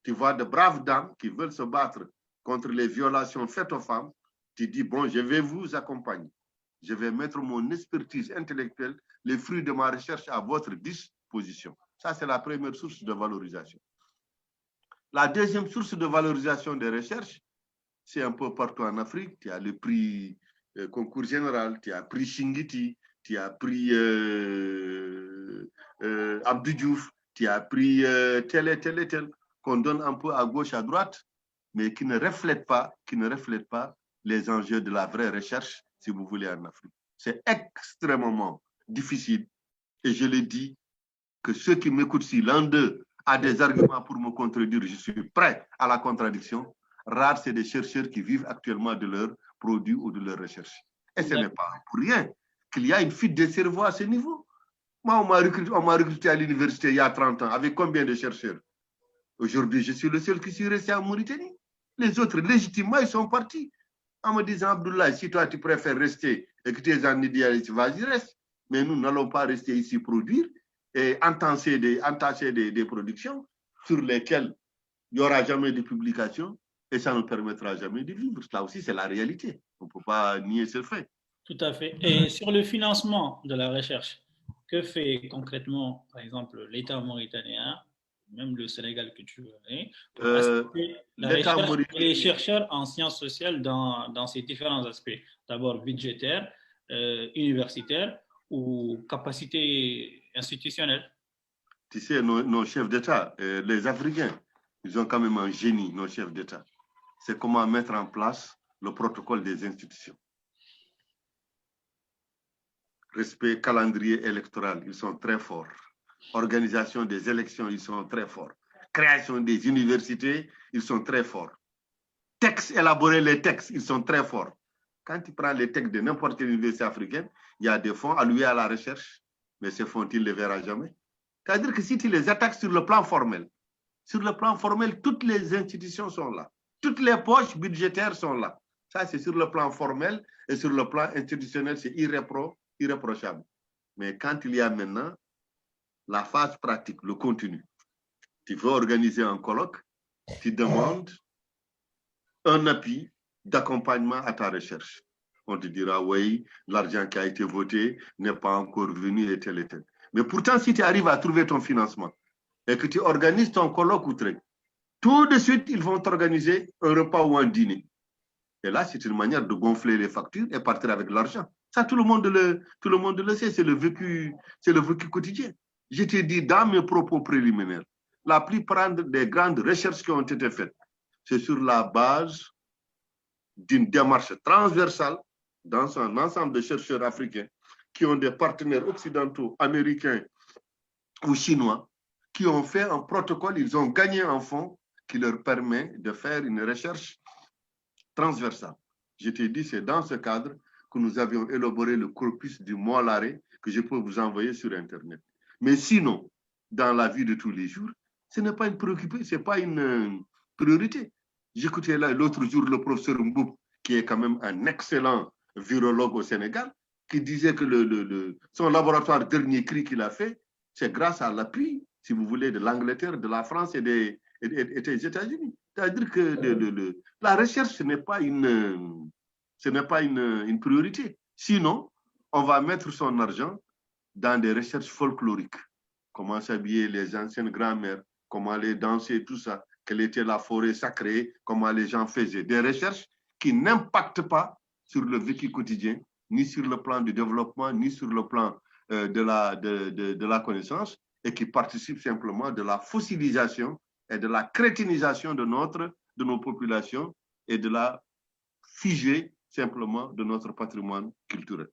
Tu vois de braves dames qui veulent se battre contre les violations faites aux femmes. Tu dis, bon, je vais vous accompagner. Je vais mettre mon expertise intellectuelle, les fruits de ma recherche à votre disposition. Ça, c'est la première source de valorisation. La deuxième source de valorisation des recherches, c'est un peu partout en Afrique. Tu as le prix concours général, tu as prix Shingiti, tu as prix Abdou Diouf, tu as pris tel et tel et tel, qu'on donne un peu à gauche, à droite, mais qui ne reflètent pas les enjeux de la vraie recherche, si vous voulez, en Afrique. C'est extrêmement difficile. Et je le dis, que ceux qui m'écoutent, si l'un d'eux a des arguments pour me contredire, je suis prêt à la contradiction. Rares, c'est des chercheurs qui vivent actuellement de leurs produits ou de leurs recherches. Et ce n'est pas pour rien qu'il y a une fuite des cerveaux à ce niveau. Moi, on m'a recruté à l'université il y a 30 ans. Avec combien de chercheurs? Aujourd'hui, je suis le seul qui suis resté en Mauritanie. Les autres, légitimement, ils sont partis. En me disant, Abdoulaye, si toi, tu préfères rester et que tu es un idéaliste, vas-y, reste. Mais nous n'allons pas rester ici produire et entacher des productions sur lesquelles il n'y aura jamais de publication et ça ne permettra jamais de vivre. Là aussi, c'est la réalité. On ne peut pas nier ce fait. Tout à fait. Et sur le financement de la recherche, que fait concrètement, par exemple, l'État mauritanien, même le Sénégal que tu connais, pour assister la recherche et les chercheurs en sciences sociales dans ces différents aspects? D'abord budgétaire, universitaire ou capacité institutionnelle? Tu sais, nos chefs d'État, les Africains, ils ont quand même un génie, nos chefs d'État. C'est comment mettre en place le protocole des institutions. Respect calendrier électoral, ils sont très forts. Organisation des élections, ils sont très forts. Création des universités, ils sont très forts. Textes, élaborer les textes, ils sont très forts. Quand tu prends les textes de n'importe quelle université africaine, il y a des fonds alloués à la recherche, mais ces fonds, tu ne les verras jamais. C'est-à-dire que si tu les attaques sur le plan formel, toutes les institutions sont là. Toutes les poches budgétaires sont là. Ça, c'est sur le plan formel et sur le plan institutionnel, c'est irréprochable. Mais quand il y a maintenant la phase pratique, le contenu, tu veux organiser un colloque, tu demandes un appui d'accompagnement à ta recherche. On te dira, oui, l'argent qui a été voté n'est pas encore venu et tel et tel. Mais pourtant, si tu arrives à trouver ton financement et que tu organises ton colloque ou truc, tout de suite, ils vont t'organiser un repas ou un dîner. Et là, c'est une manière de gonfler les factures et partir avec l'argent. Ça, tout le monde le sait, c'est le vécu quotidien. Je t'ai dit dans mes propos préliminaires, la plupart des grandes recherches qui ont été faites, c'est sur la base d'une démarche transversale dans un ensemble de chercheurs africains qui ont des partenaires occidentaux, américains ou chinois, qui ont fait un protocole, ils ont gagné un fonds qui leur permet de faire une recherche transversale. Je t'ai dit, c'est dans ce cadre que nous avions élaboré le corpus du Molaré que je peux vous envoyer sur Internet. Mais sinon, dans la vie de tous les jours, ce n'est pas une préoccupation, ce n'est pas une priorité. J'écoutais l'autre jour le professeur Mboup, qui est quand même un excellent virologue au Sénégal, qui disait que son laboratoire dernier cri qu'il a fait, c'est grâce à l'appui, si vous voulez, de l'Angleterre, de la France et des États-Unis. C'est-à-dire que la recherche, ce n'est pas une priorité. Sinon, on va mettre son argent dans des recherches folkloriques. Comment s'habiller les anciennes grand-mères, comment aller danser, tout ça, quelle était la forêt sacrée, comment les gens faisaient. Des recherches qui n'impactent pas sur le vécu quotidien, ni sur le plan du développement, ni sur le plan de la connaissance, et qui participent simplement de la fossilisation et de la crétinisation de nos populations et de la figée simplement de notre patrimoine culturel.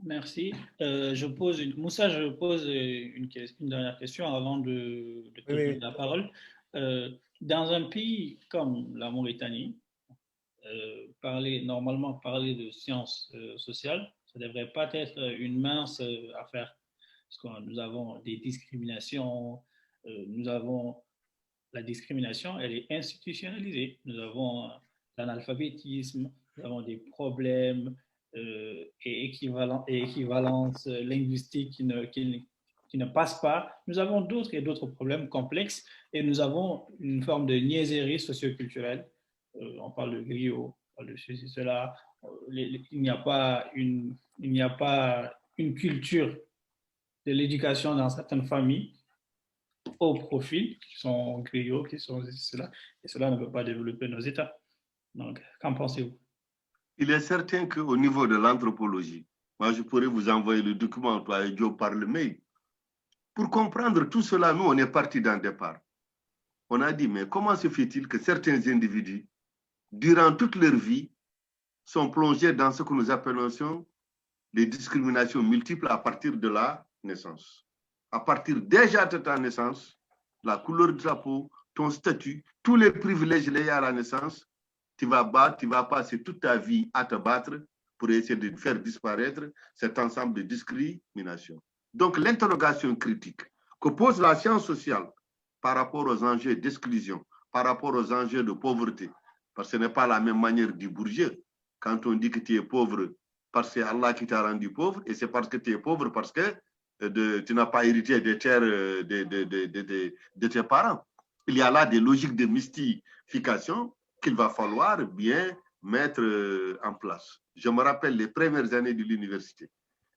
Merci. Moussa, je pose une dernière question avant de te donner la parole. Dans un pays comme la Mauritanie, normalement parler de sciences sociales, ça ne devrait pas être une mince affaire. Parce que nous avons des discriminations, la discrimination, elle est institutionnalisée. Nous avons l'analphabétisme, nous avons des problèmes et équivalences linguistiques qui ne passent pas. Nous avons d'autres et d'autres problèmes complexes et nous avons une forme de niaiserie socioculturelle. On parle de griot, on parle de ceci, cela. Il n'y a pas une culture de l'éducation dans certaines familles au profil, qui sont griots, qui sont cela, et cela ne peut pas développer nos États. Donc, qu'en pensez-vous? Il est certain qu'au niveau de l'anthropologie, moi je pourrais vous envoyer le document, toi et Joe, par le mail. Pour comprendre tout cela, nous, on est parti d'un départ. On a dit, mais comment se fait-il que certains individus, durant toute leur vie, sont plongés dans ce que nous appelons les discriminations multiples à partir de la naissance. À partir déjà de ta naissance, la couleur de ta peau, ton statut, tous les privilèges liés à la naissance, tu vas passer toute ta vie à te battre pour essayer de faire disparaître cet ensemble de discriminations. Donc, l'interrogation critique que pose la science sociale par rapport aux enjeux d'exclusion, par rapport aux enjeux de pauvreté, parce que ce n'est pas la même manière du bourgeois. Quand on dit que tu es pauvre, parce que c'est Allah qui t'a rendu pauvre, et c'est parce que tu es pauvre parce que tu n'as pas hérité des terres de tes parents. Il y a là des logiques de mystification qu'il va falloir bien mettre en place. Je me rappelle les premières années de l'université.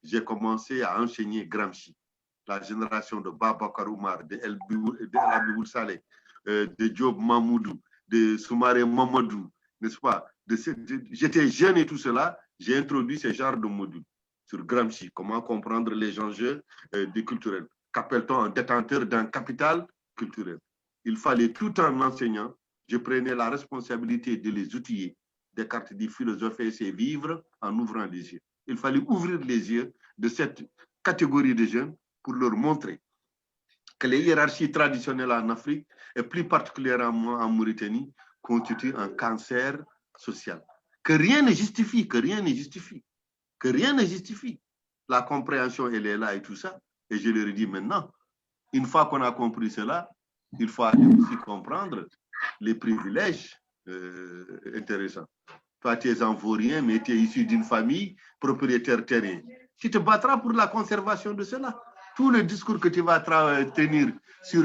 J'ai commencé à enseigner Gramsci, la génération de Babacar Oumar, de El Abdou Saleh, de Diop Mamoudou, de Soumaré Mamadou, n'est-ce pas? J'étais jeune et tout cela, j'ai introduit ce genre de module sur Gramsci, comment comprendre les enjeux du culturel. Qu'appelle-t-on un détenteur d'un capital culturel? Il fallait, tout en enseignant, je prenais la responsabilité de les outiller. Descartes dit philosopher, c'est vivre en ouvrant les yeux. Il fallait ouvrir les yeux de cette catégorie de jeunes pour leur montrer que les hiérarchies traditionnelles en Afrique, et plus particulièrement en Mauritanie, constituent un cancer social. Que rien ne justifie, La compréhension, elle est là et tout ça. Et je leur ai dit maintenant, une fois qu'on a compris cela, il faut aller aussi comprendre les privilèges intéressants. Toi, tu es envaurien, mais tu es issu d'une famille propriétaire terrien. Tu te battras pour la conservation de cela. Tout le discours que tu vas tenir sur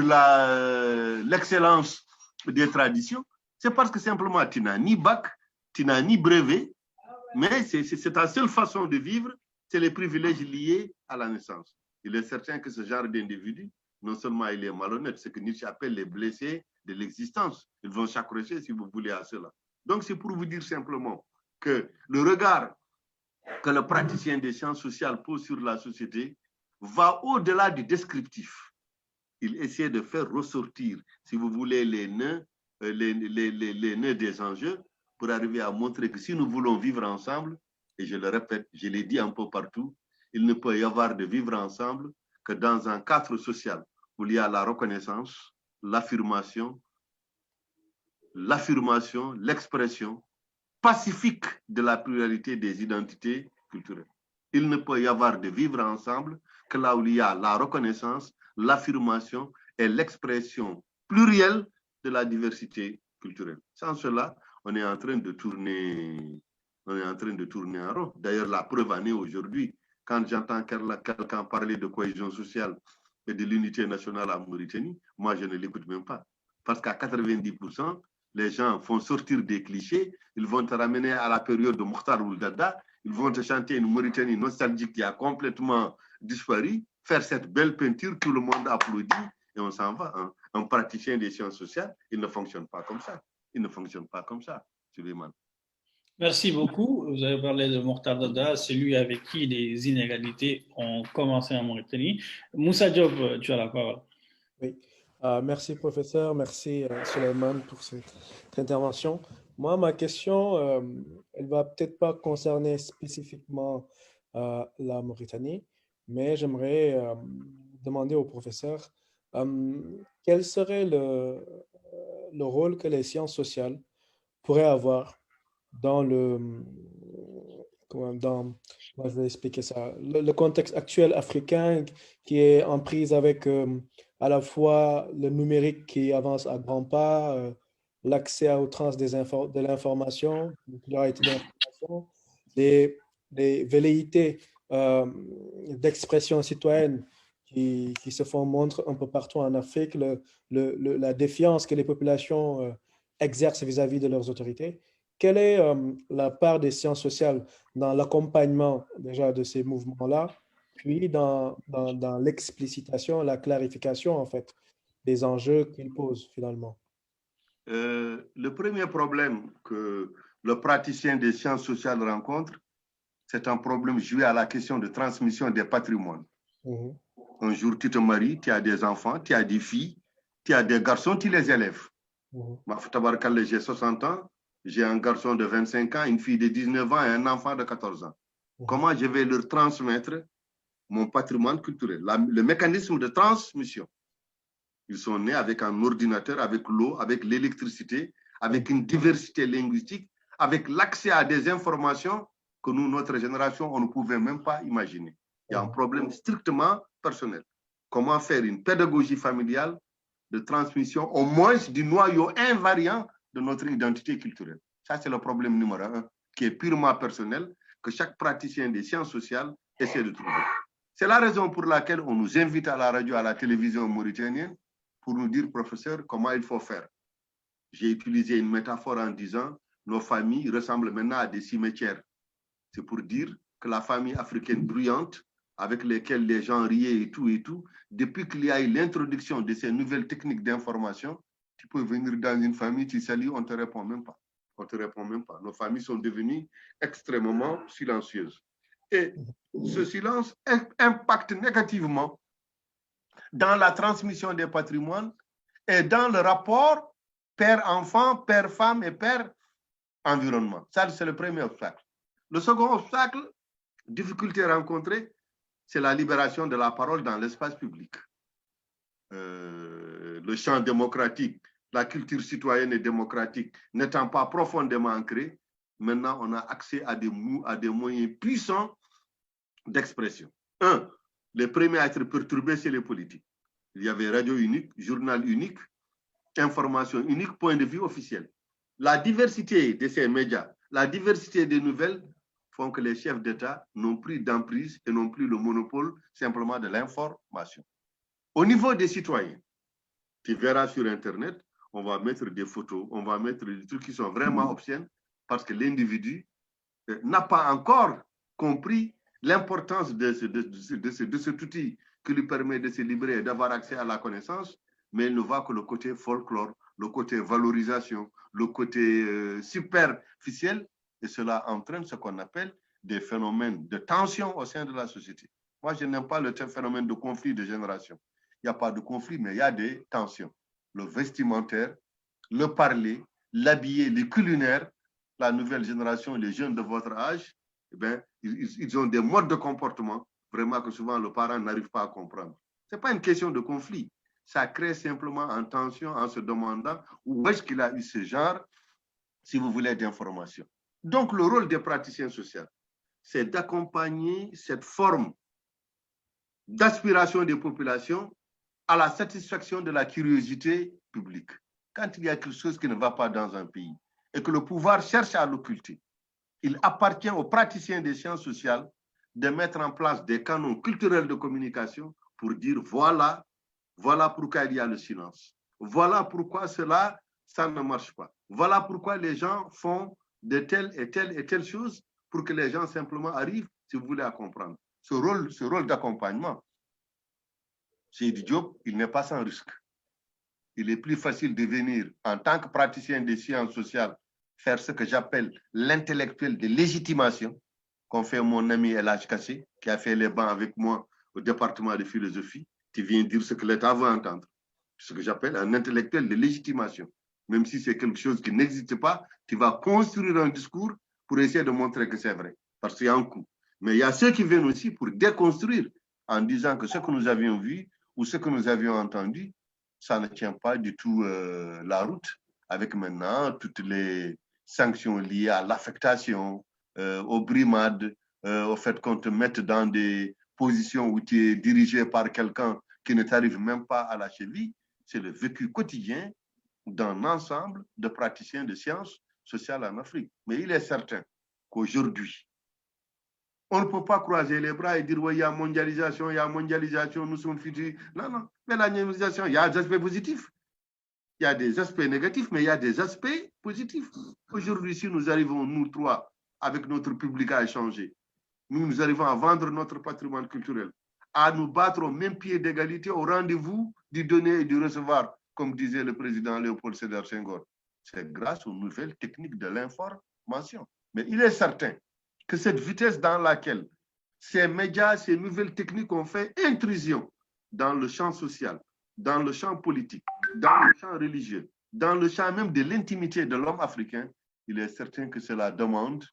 l'excellence des traditions, c'est parce que simplement tu n'as ni bac, tu n'as ni brevet, mais c'est ta seule façon de vivre, c'est les privilèges liés à la naissance. Il est certain que ce genre d'individu, non seulement il est malhonnête, ce que Nietzsche appelle les blessés de l'existence. Ils vont s'accrocher, si vous voulez, à cela. Donc, c'est pour vous dire simplement que le regard que le praticien des sciences sociales pose sur la société va au-delà du descriptif. Il essaie de faire ressortir, si vous voulez, les nœuds des enjeux pour arriver à montrer que si nous voulons vivre ensemble, et je le répète, je l'ai dit un peu partout, il ne peut y avoir de vivre ensemble que dans un cadre social où il y a la reconnaissance, l'affirmation, l'expression pacifique de la pluralité des identités culturelles. Il ne peut y avoir de vivre ensemble que là où il y a la reconnaissance, l'affirmation et l'expression plurielle de la diversité culturelle. Sans cela, on est en train de tourner en rond. D'ailleurs, la preuve en est aujourd'hui. Quand j'entends quelqu'un parler de cohésion sociale et de l'unité nationale en Mauritanie, moi, je ne l'écoute même pas. Parce qu'à 90%, les gens font sortir des clichés, ils vont te ramener à la période de Mokhtar Ould Daddah, ils vont te chanter une Mauritanie nostalgique qui a complètement disparu, faire cette belle peinture, tout le monde applaudit et on s'en va. Hein. Un praticien des sciences sociales, il ne fonctionne pas comme ça. Il ne fonctionne pas comme ça, Suleiman. Merci beaucoup. Vous avez parlé de Mokhtar Daddah, celui avec qui les inégalités ont commencé en Mauritanie. Moussa Diop, tu as la parole. Oui. Merci, professeur. Merci, Suleiman, pour cette intervention. Moi, ma question, elle va peut-être pas concerner spécifiquement la Mauritanie, mais j'aimerais demander au professeur quel serait le rôle que les sciences sociales pourraient avoir dans moi, je vais expliquer ça, le contexte actuel africain qui est en prise avec à la fois le numérique qui avance à grands pas, l'accès aux trans de l'information, la pluralité de l'information, les velléités d'expression citoyenne qui se font montre un peu partout en Afrique, la défiance que les populations exercent vis-à-vis de leurs autorités. Quelle est la part des sciences sociales dans l'accompagnement déjà de ces mouvements-là, puis dans l'explicitation, la clarification en fait des enjeux qu'ils posent finalement? Le premier problème que le praticien des sciences sociales rencontre, c'est un problème joué à la question de transmission des patrimoines. Mmh. Un jour, tu te maries, tu as des enfants, tu as des filles, tu as des garçons, tu les élèves. Mmh. J'ai 60 ans, j'ai un garçon de 25 ans, une fille de 19 ans et un enfant de 14 ans. Mmh. Comment je vais leur transmettre mon patrimoine culturel, le mécanisme de transmission? Ils sont nés avec un ordinateur, avec l'eau, avec l'électricité, avec une diversité linguistique, avec l'accès à des informations que nous, notre génération, on ne pouvait même pas imaginer. Il y a un problème strictement personnel. Comment faire une pédagogie familiale de transmission, au moins du noyau invariant de notre identité culturelle? Ça, c'est le problème numéro 1, qui est purement personnel, que chaque praticien des sciences sociales essaie de trouver. C'est la raison pour laquelle on nous invite à la radio, à la télévision mauritanienne, pour nous dire, professeur, comment il faut faire. J'ai utilisé une métaphore en disant, nos familles ressemblent maintenant à des cimetières. C'est pour dire que la famille africaine bruyante, avec lesquelles les gens riaient et tout, depuis qu'il y a eu l'introduction de ces nouvelles techniques d'information, tu peux venir dans une famille, tu salues, on ne te répond même pas. On ne te répond même pas. Nos familles sont devenues extrêmement silencieuses. Et ce silence impacte négativement dans la transmission des patrimoines et dans le rapport père-enfant, père-femme et père-environnement. Ça, c'est le premier obstacle. Le second obstacle, difficulté rencontrée, c'est la libération de la parole dans l'espace public. Le champ démocratique, la culture citoyenne et démocratique n'étant pas profondément ancrée, maintenant on a accès à des moyens puissants d'expression. Les premiers à être perturbés, c'est les politiques. Il y avait radio unique, journal unique, information unique, point de vue officiel. La diversité de ces médias, la diversité des nouvelles font que les chefs d'État n'ont plus d'emprise et n'ont plus le monopole simplement de l'information. Au niveau des citoyens, tu verras sur Internet, on va mettre des photos, on va mettre des trucs qui sont vraiment obscènes parce que l'individu n'a pas encore compris l'importance de cet outil qui lui permet de se libérer et d'avoir accès à la connaissance, mais il ne voit que le côté folklore, le côté valorisation, le côté superficiel, et cela entraîne ce qu'on appelle des phénomènes de tension au sein de la société. Moi, je n'aime pas le phénomène de conflit de génération. Il n'y a pas de conflit, mais il y a des tensions. Le vestimentaire, le parler, l'habiller, les culinaires, la nouvelle génération, les jeunes de votre âge, eh bien, ils ont des modes de comportement vraiment que souvent le parent n'arrive pas à comprendre. Ce n'est pas une question de conflit. Ça crée simplement en tension en se demandant où est-ce qu'il a eu ce genre, si vous voulez, d'information. Donc, le rôle des praticiens sociaux, c'est d'accompagner cette forme d'aspiration des populations à la satisfaction de la curiosité publique. Quand il y a quelque chose qui ne va pas dans un pays et que le pouvoir cherche à l'occulter, il appartient aux praticiens des sciences sociales de mettre en place des canons culturels de communication pour dire voilà pourquoi il y a le silence. Voilà pourquoi ça ne marche pas. Voilà pourquoi les gens font de telles et telles choses pour que les gens simplement arrivent, si vous voulez, à comprendre. Ce rôle d'accompagnement, Seydi Diop, il n'est pas sans risque. Il est plus facile de venir en tant que praticien des sciences sociales faire ce que j'appelle l'intellectuel de légitimation, qu'ont fait mon ami El Kassé, qui a fait les bancs avec moi au département de philosophie, qui vient dire ce que l'État veut entendre. Ce que j'appelle un intellectuel de légitimation. Même si c'est quelque chose qui n'existe pas, tu vas construire un discours pour essayer de montrer que c'est vrai, parce qu'il y a un coût. Mais il y a ceux qui viennent aussi pour déconstruire en disant que ce que nous avions vu ou ce que nous avions entendu, ça ne tient pas du tout la route, avec maintenant toutes les sanctions liées à l'affectation, aux brimades, au fait qu'on te mette dans des positions où tu es dirigé par quelqu'un qui ne t'arrive même pas à la cheville. C'est le vécu quotidien d'un ensemble de praticiens de sciences sociales en Afrique. Mais il est certain qu'aujourd'hui, on ne peut pas croiser les bras et dire oui, il y a mondialisation, nous sommes futurs. Non, non. Mais la mondialisation, il y a des aspects positifs. Il y a des aspects négatifs, mais il y a des aspects positifs. Aujourd'hui, si nous arrivons, nous trois, avec notre public à échanger, nous arrivons à vendre notre patrimoine culturel, à nous battre au même pied d'égalité, au rendez-vous du donner et du recevoir, comme disait le président Léopold Sédar Senghor. C'est grâce aux nouvelles techniques de l'information. Mais il est certain que cette vitesse dans laquelle ces médias, ces nouvelles techniques ont fait intrusion dans le champ social, dans le champ politique, dans le champ religieux, dans le champ même de l'intimité de l'homme africain, il est certain que cela demande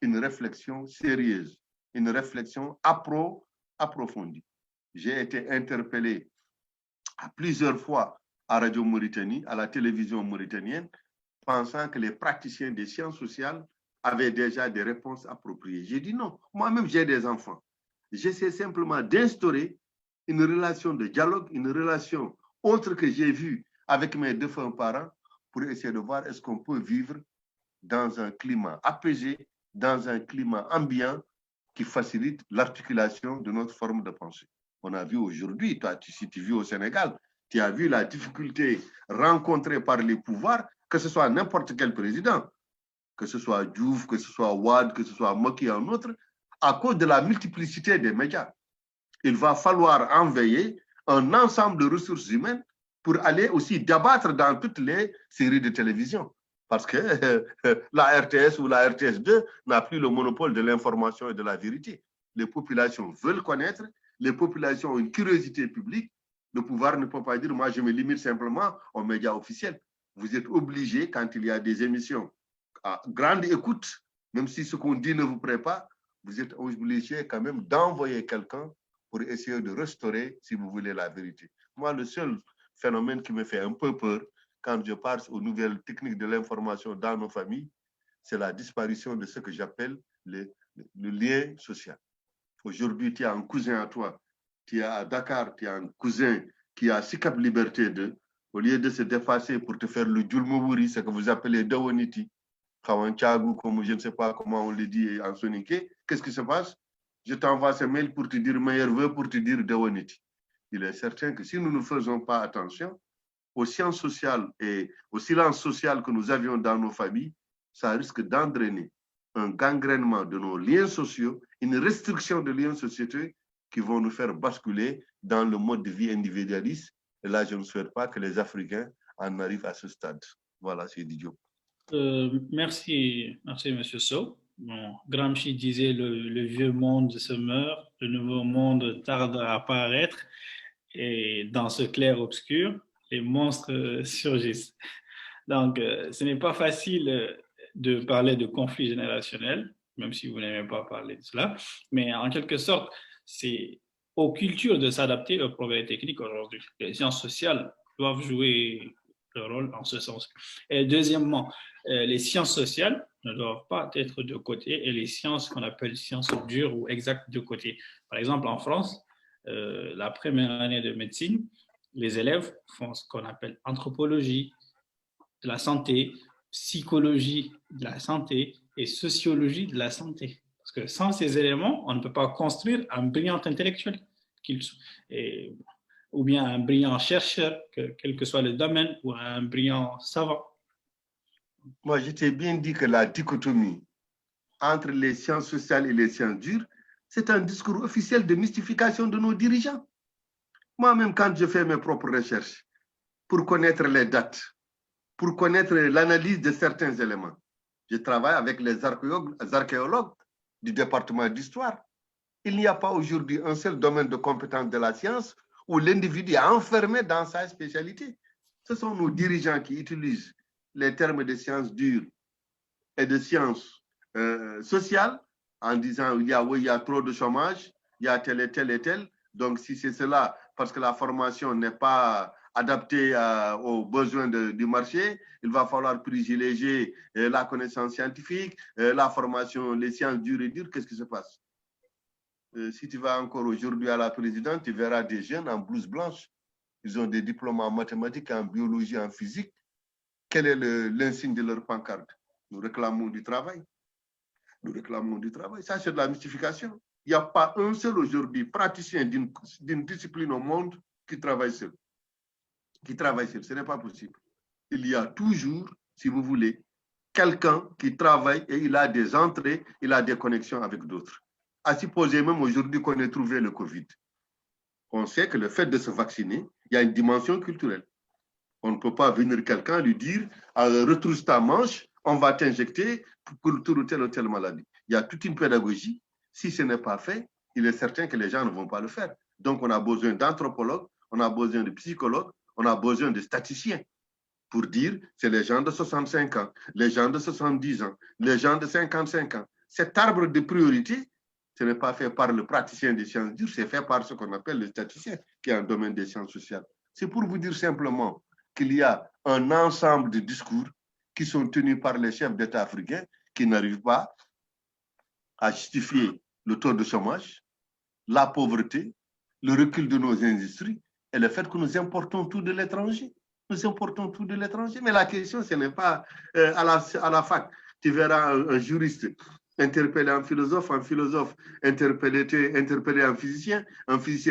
une réflexion sérieuse, une réflexion approfondie. J'ai été interpellé à plusieurs fois à Radio Mauritanie, à la télévision mauritanienne, pensant que les praticiens des sciences sociales avaient déjà des réponses appropriées. J'ai dit non, moi-même j'ai des enfants. J'essaie simplement d'instaurer une relation de dialogue, une relation autre que j'ai vue avec mes défunts parents pour essayer de voir est-ce qu'on peut vivre dans un climat apaisé, dans un climat ambiant qui facilite l'articulation de notre forme de pensée. On a vu aujourd'hui, toi, si tu vis au Sénégal, tu as vu la difficulté rencontrée par les pouvoirs, que ce soit n'importe quel président, que ce soit Diouf, que ce soit Ouad, que ce soit Macky ou un autre, à cause de la multiplicité des médias. Il va falloir enveiller un ensemble de ressources humaines pour aller aussi débattre dans toutes les séries de télévision. Parce que la RTS ou la RTS2 n'a plus le monopole de l'information et de la vérité. Les populations veulent connaître, les populations ont une curiosité publique. Le pouvoir ne peut pas dire, moi je me limite simplement aux médias officiels. Vous êtes obligé, quand il y a des émissions à grande écoute, même si ce qu'on dit ne vous plaît pas, vous êtes obligé quand même d'envoyer quelqu'un pour essayer de restaurer, si vous voulez, la vérité. Moi, le seul phénomène qui me fait un peu peur, quand je pense aux nouvelles techniques de l'information dans nos familles, c'est la disparition de ce que j'appelle le lien social. Aujourd'hui, tu as un cousin à toi, tu as à Dakar, tu as un cousin qui a Sicap Liberté 2, au lieu de se dépasser pour te faire le Djulmouri, ce que vous appelez Dawoniti, comme je ne sais pas comment on le dit en soniké, qu'est-ce qui se passe? Je t'envoie ce mail pour te dire meilleur vœu, pour te dire Dawoniti. Il est certain que si nous ne faisons pas attention aux sciences sociales et au silence social que nous avions dans nos familles, ça risque d'entraîner un gangrènement de nos liens sociaux, une restriction de liens sociétés qui vont nous faire basculer dans le mode de vie individualiste. Et là, je ne souhaite pas que les Africains en arrivent à ce stade. Voilà, c'est idiot. Merci, M. Sow. Bon, Gramsci disait le vieux monde se meurt, le nouveau monde tarde à apparaître, et dans ce clair-obscur, les monstres surgissent. Donc, ce n'est pas facile de parler de conflit générationnel, même si vous n'aimez pas parler de cela, mais en quelque sorte, c'est aux cultures de s'adapter aux progrès techniques aujourd'hui. Les sciences sociales doivent jouer le rôle en ce sens. Et deuxièmement, les sciences sociales ne doivent pas être de côté et les sciences qu'on appelle sciences dures ou exactes de côté. Par exemple, en France, la première année de médecine, les élèves font ce qu'on appelle anthropologie de la santé, psychologie de la santé et sociologie de la santé. Parce que sans ces éléments, on ne peut pas construire un brillant intellectuel, ou bien un brillant chercheur, quel que soit le domaine, ou un brillant savant. Moi, je t'ai bien dit que la dichotomie entre les sciences sociales et les sciences dures, c'est un discours officiel de mystification de nos dirigeants. Moi-même, quand je fais mes propres recherches pour connaître les dates, pour connaître l'analyse de certains éléments, je travaille avec les archéologues du département d'histoire. Il n'y a pas aujourd'hui un seul domaine de compétence de la science où l'individu est enfermé dans sa spécialité. Ce sont nos dirigeants qui utilisent les termes de sciences dures et de sciences sociales en disant il y a trop de chômage, il y a tel et tel et tel. Donc, si c'est cela, parce que la formation n'est pas adaptée aux besoins du marché, il va falloir privilégier la connaissance scientifique, la formation, les sciences dures et dures. Qu'est-ce qui se passe? Si tu vas encore aujourd'hui à la présidence, tu verras des jeunes en blouse blanche. Ils ont des diplômes en mathématiques, en biologie, en physique. Quel est l'insigne de leur pancarte? Nous réclamons du travail. Nous réclamons du travail. Ça, c'est de la mystification. Il n'y a pas un seul aujourd'hui praticien d'une discipline au monde qui travaille seul. Ce n'est pas possible. Il y a toujours, si vous voulez, quelqu'un qui travaille et il a des entrées, il a des connexions avec d'autres. À supposer même aujourd'hui qu'on ait trouvé le Covid. On sait que le fait de se vacciner, il y a une dimension culturelle. On ne peut pas venir quelqu'un lui dire retrousse ta manche, on va t'injecter pour telle ou telle maladie. Il y a toute une pédagogie. Si ce n'est pas fait, il est certain que les gens ne vont pas le faire. Donc, on a besoin d'anthropologues, on a besoin de psychologues, on a besoin de statisticiens pour dire c'est les gens de 65 ans, les gens de 70 ans, les gens de 55 ans. Cet arbre de priorité, ce n'est pas fait par le praticien des sciences dures, c'est fait par ce qu'on appelle le statisticien, qui est un domaine des sciences sociales. C'est pour vous dire simplement qu'il y a un ensemble de discours qui sont tenus par les chefs d'État africains qui n'arrivent pas à justifier le taux de chômage, la pauvreté, le recul de nos industries et le fait que nous importons tout de l'étranger. Nous importons tout de l'étranger. Mais la question, ce n'est pas à la fac. Tu verras un juriste interpeller un philosophe interpeller un physicien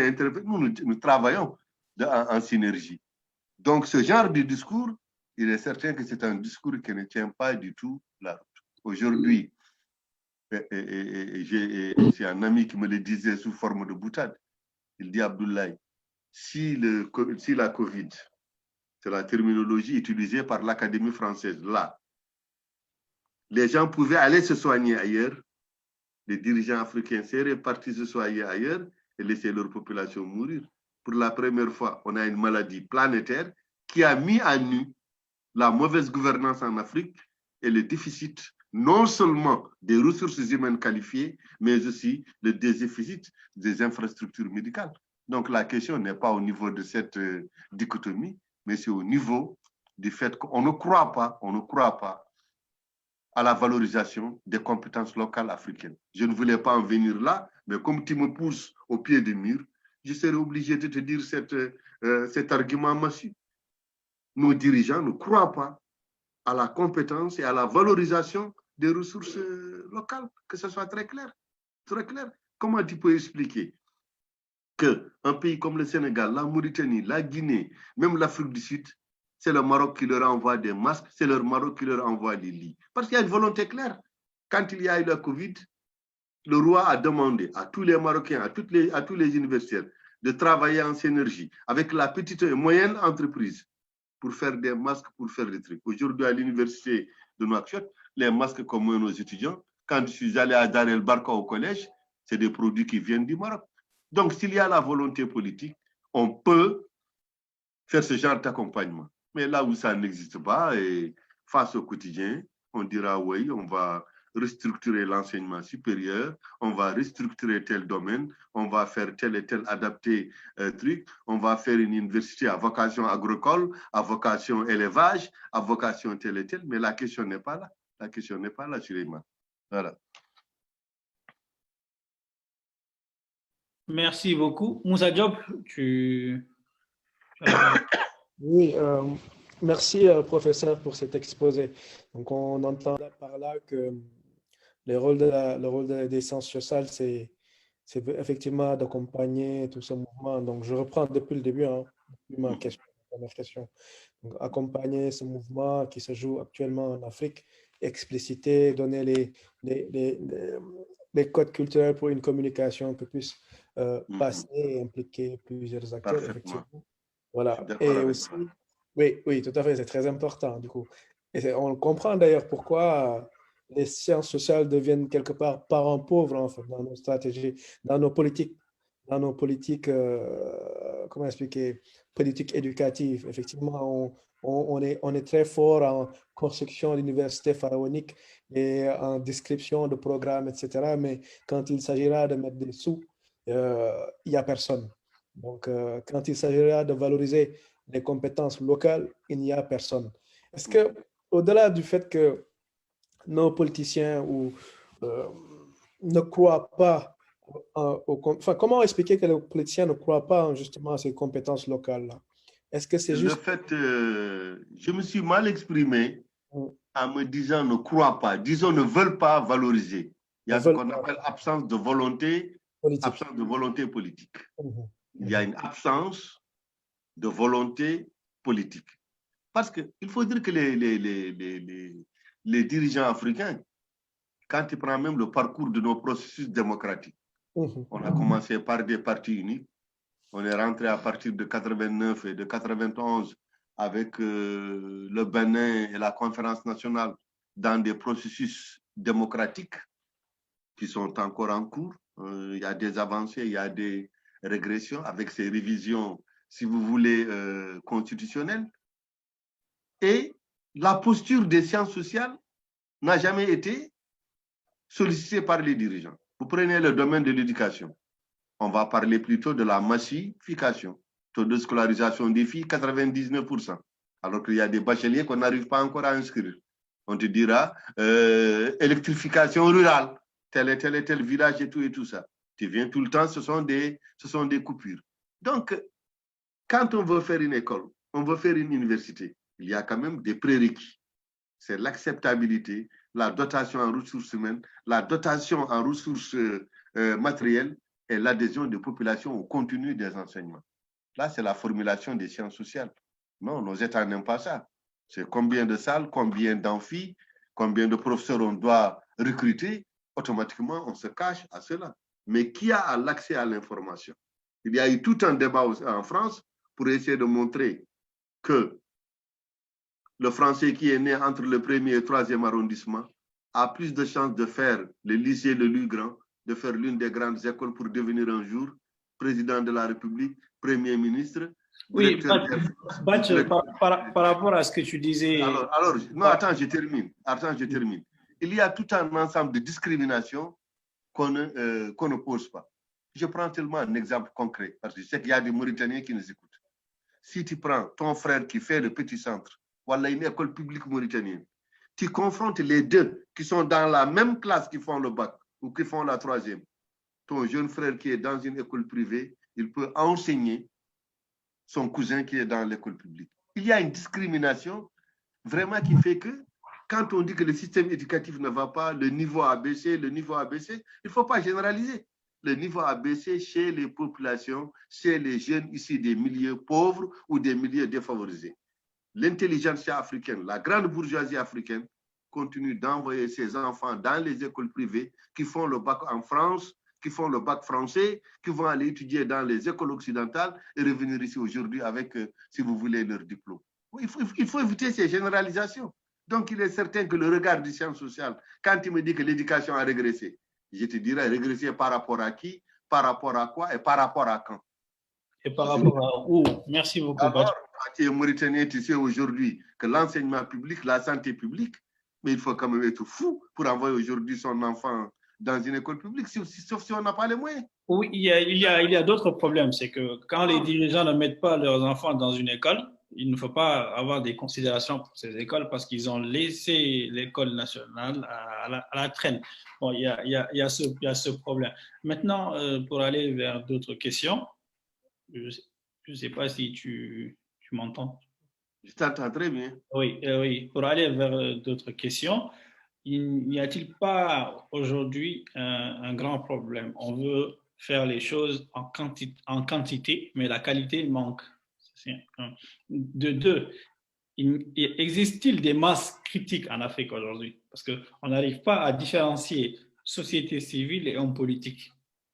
interpeller. Nous travaillons en synergie. Donc, ce genre de discours, il est certain que c'est un discours qui ne tient pas du tout la route. Aujourd'hui, c'est un ami qui me le disait sous forme de boutade. Il dit, Abdoulaye, si la Covid, c'est la terminologie utilisée par l'Académie française, là, les gens pouvaient aller se soigner ailleurs, les dirigeants africains seraient partis se soigner ailleurs et laisser leur population mourir. Pour la première fois, on a une maladie planétaire qui a mis à nu la mauvaise gouvernance en Afrique et le déficit non seulement des ressources humaines qualifiées, mais aussi le déficit des infrastructures médicales. Donc la question n'est pas au niveau de cette dichotomie, mais c'est au niveau du fait qu'on ne croit pas à la valorisation des compétences locales africaines. Je ne voulais pas en venir là, mais comme tu me pousses au pied du mur, je serai obligé de te dire cet argument massif. Nos dirigeants ne croient pas à la compétence et à la valorisation des ressources locales, que ce soit très clair. Très clair. Comment tu peux expliquer qu'un pays comme le Sénégal, la Mauritanie, la Guinée, même l'Afrique du Sud, c'est le Maroc qui leur envoie des masques, c'est le Maroc qui leur envoie des lits. Parce qu'il y a une volonté claire. Quand il y a eu la Covid, le roi a demandé à tous les Marocains, à tous les universitaires, de travailler en synergie avec la petite et moyenne entreprise pour faire des masques, pour faire des trucs. Aujourd'hui, à l'université de Nouakchott, les masques comme nos étudiants, quand je suis allé à Dar el Barka au collège, c'est des produits qui viennent du Maroc. Donc, s'il y a la volonté politique, on peut faire ce genre d'accompagnement. Mais là où ça n'existe pas, et face au quotidien, on dira oui, on va restructurer l'enseignement supérieur, on va restructurer tel domaine, on va faire tel et tel adapté truc, on va faire une université à vocation agricole, à vocation élevage, à vocation tel et tel, mais la question n'est pas là. La question n'est pas là, Suleiman. Voilà. Merci beaucoup. Moussa Diop, tu as la parole. Oui, merci, professeur, pour cet exposé. Donc, on entend par là que le rôle des sciences sociales, c'est effectivement d'accompagner tout ce mouvement. Donc, je reprends depuis le début, hein, depuis ma question, ma première question. Donc, accompagner ce mouvement qui se joue actuellement en Afrique, expliciter, donner les codes culturels pour une communication un peu plus passée et impliquer plusieurs acteurs, Parfaitement. effectivement. Je suis Voilà. d'accord Et avec aussi, toi. oui, oui, tout à fait, c'est très important, du coup. Et on comprend d'ailleurs pourquoi les sciences sociales deviennent quelque part parents pauvres, en fait, dans nos stratégies, dans nos politiques, dans nos politiques, comment expliquer, politiques éducatives. Effectivement, on est très fort en construction d'universités pharaoniques et en description de programmes, etc. Mais quand il s'agira de mettre des sous, il n'y a personne. Donc, quand il s'agira de valoriser les compétences locales, il n'y a personne. Est-ce que, au-delà du fait que nos politiciens euh, ne croient pas, enfin, comment expliquer que les politiciens ne croient pas justement à ces compétences locales-là? Est-ce que c'est Le juste... fait, je me suis mal exprimé euh, en me disant ne croient pas, disons ne veulent pas valoriser. Il y ne a ce veulent qu'on pas appelle politique? absence de volonté politique. Mhm, Il y a mhm. une absence de volonté politique. Parce qu'il faut dire que les dirigeants africains, quand tu prends même le parcours de nos processus démocratiques, Mhm. on a commencé par des partis uniques, on est rentré à partir de 89 et de 91 avec le Bénin et la conférence nationale dans des processus démocratiques qui sont encore en cours. Il y a des avancées, il y a des régressions avec ces révisions, si vous voulez, constitutionnelles. Et la posture des sciences sociales n'a jamais été sollicitée par les dirigeants. Vous prenez le domaine de l'éducation. On va parler plutôt de la massification. Taux de scolarisation des filles, 99%. Alors qu'il y a des bacheliers qu'on n'arrive pas encore à inscrire. On te dira électrification rurale, tel et tel village et tout ça. Tu viens tout le temps, ce sont des coupures. Donc, quand on veut faire une école, on veut faire une université, il y a quand même des prérequis. C'est l'acceptabilité, la dotation en ressources humaines, la dotation en ressources matérielles et l'adhésion des populations au contenu des enseignements. Là, c'est la formulation des sciences sociales. Non, nos États n'aiment pas ça. C'est combien de salles, combien d'amphis, combien de professeurs on doit recruter. Automatiquement, on se cache à cela. Mais qui a l'accès à l'information? Il y a eu tout un débat en France pour essayer de montrer que le Français qui est né entre le premier et le troisième arrondissement a plus de chances de faire le lycée de Lugran, de faire l'une des grandes écoles pour devenir un jour président de la République, premier ministre, Oui, directeur des Batch, directeur. par rapport à ce que tu disais, Non, attends, je termine. Attends, je termine. Il y a tout un ensemble de discriminations qu'on ne pose pas. Je prends tellement un exemple concret, parce que je sais qu'il y a des Mauritaniens qui nous écoutent. Si tu prends ton frère qui fait le petit centre, voilà une école publique mauritanienne, tu confrontes les deux qui sont dans la même classe qui font le bac ou qui font la troisième. Ton jeune frère qui est dans une école privée, il peut enseigner son cousin qui est dans l'école publique. Il y a une discrimination vraiment qui fait que quand on dit que le système éducatif ne va pas, le niveau a baissé, il ne faut pas généraliser. Le niveau a baissé chez les populations, chez les jeunes issus des milieux pauvres ou des milieux défavorisés. L'intelligentsia africaine, la grande bourgeoisie africaine, continue d'envoyer ses enfants dans les écoles privées qui font le bac en France, qui font le bac français, qui vont aller étudier dans les écoles occidentales et revenir ici aujourd'hui avec, si vous voulez, leur diplôme. Il faut éviter ces généralisations. Donc, il est certain que le regard du sciences sociales, quand il me dit que l'éducation a régressé, je te dirais régressé par rapport à qui, par rapport à quoi et par rapport à quand. et par rapport à où? Merci beaucoup, Batch. Alors, quand tu es Mauritanien, tu sais aujourd'hui que l'enseignement public, la santé publique, mais il faut quand même être fou pour envoyer aujourd'hui son enfant dans une école publique, sauf si on n'a pas les moyens. Oui, il y a d'autres problèmes. C'est que quand les dirigeants ne mettent pas leurs enfants dans une école, il ne faut pas avoir des considérations pour ces écoles parce qu'ils ont laissé l'école nationale à la traîne. Bon, il y a ce problème. Maintenant, pour aller vers d'autres questions, je ne sais pas si tu m'entends. Je t'entends très bien. Oui, oui. Pour aller vers d'autres questions, n'y a-t-il pas aujourd'hui un grand problème? On veut faire les choses en quantité, mais la qualité manque. C'est un. De deux, existe-t-il des masses critiques en Afrique aujourd'hui? Parce qu'on n'arrive pas à différencier société civile et homme politique.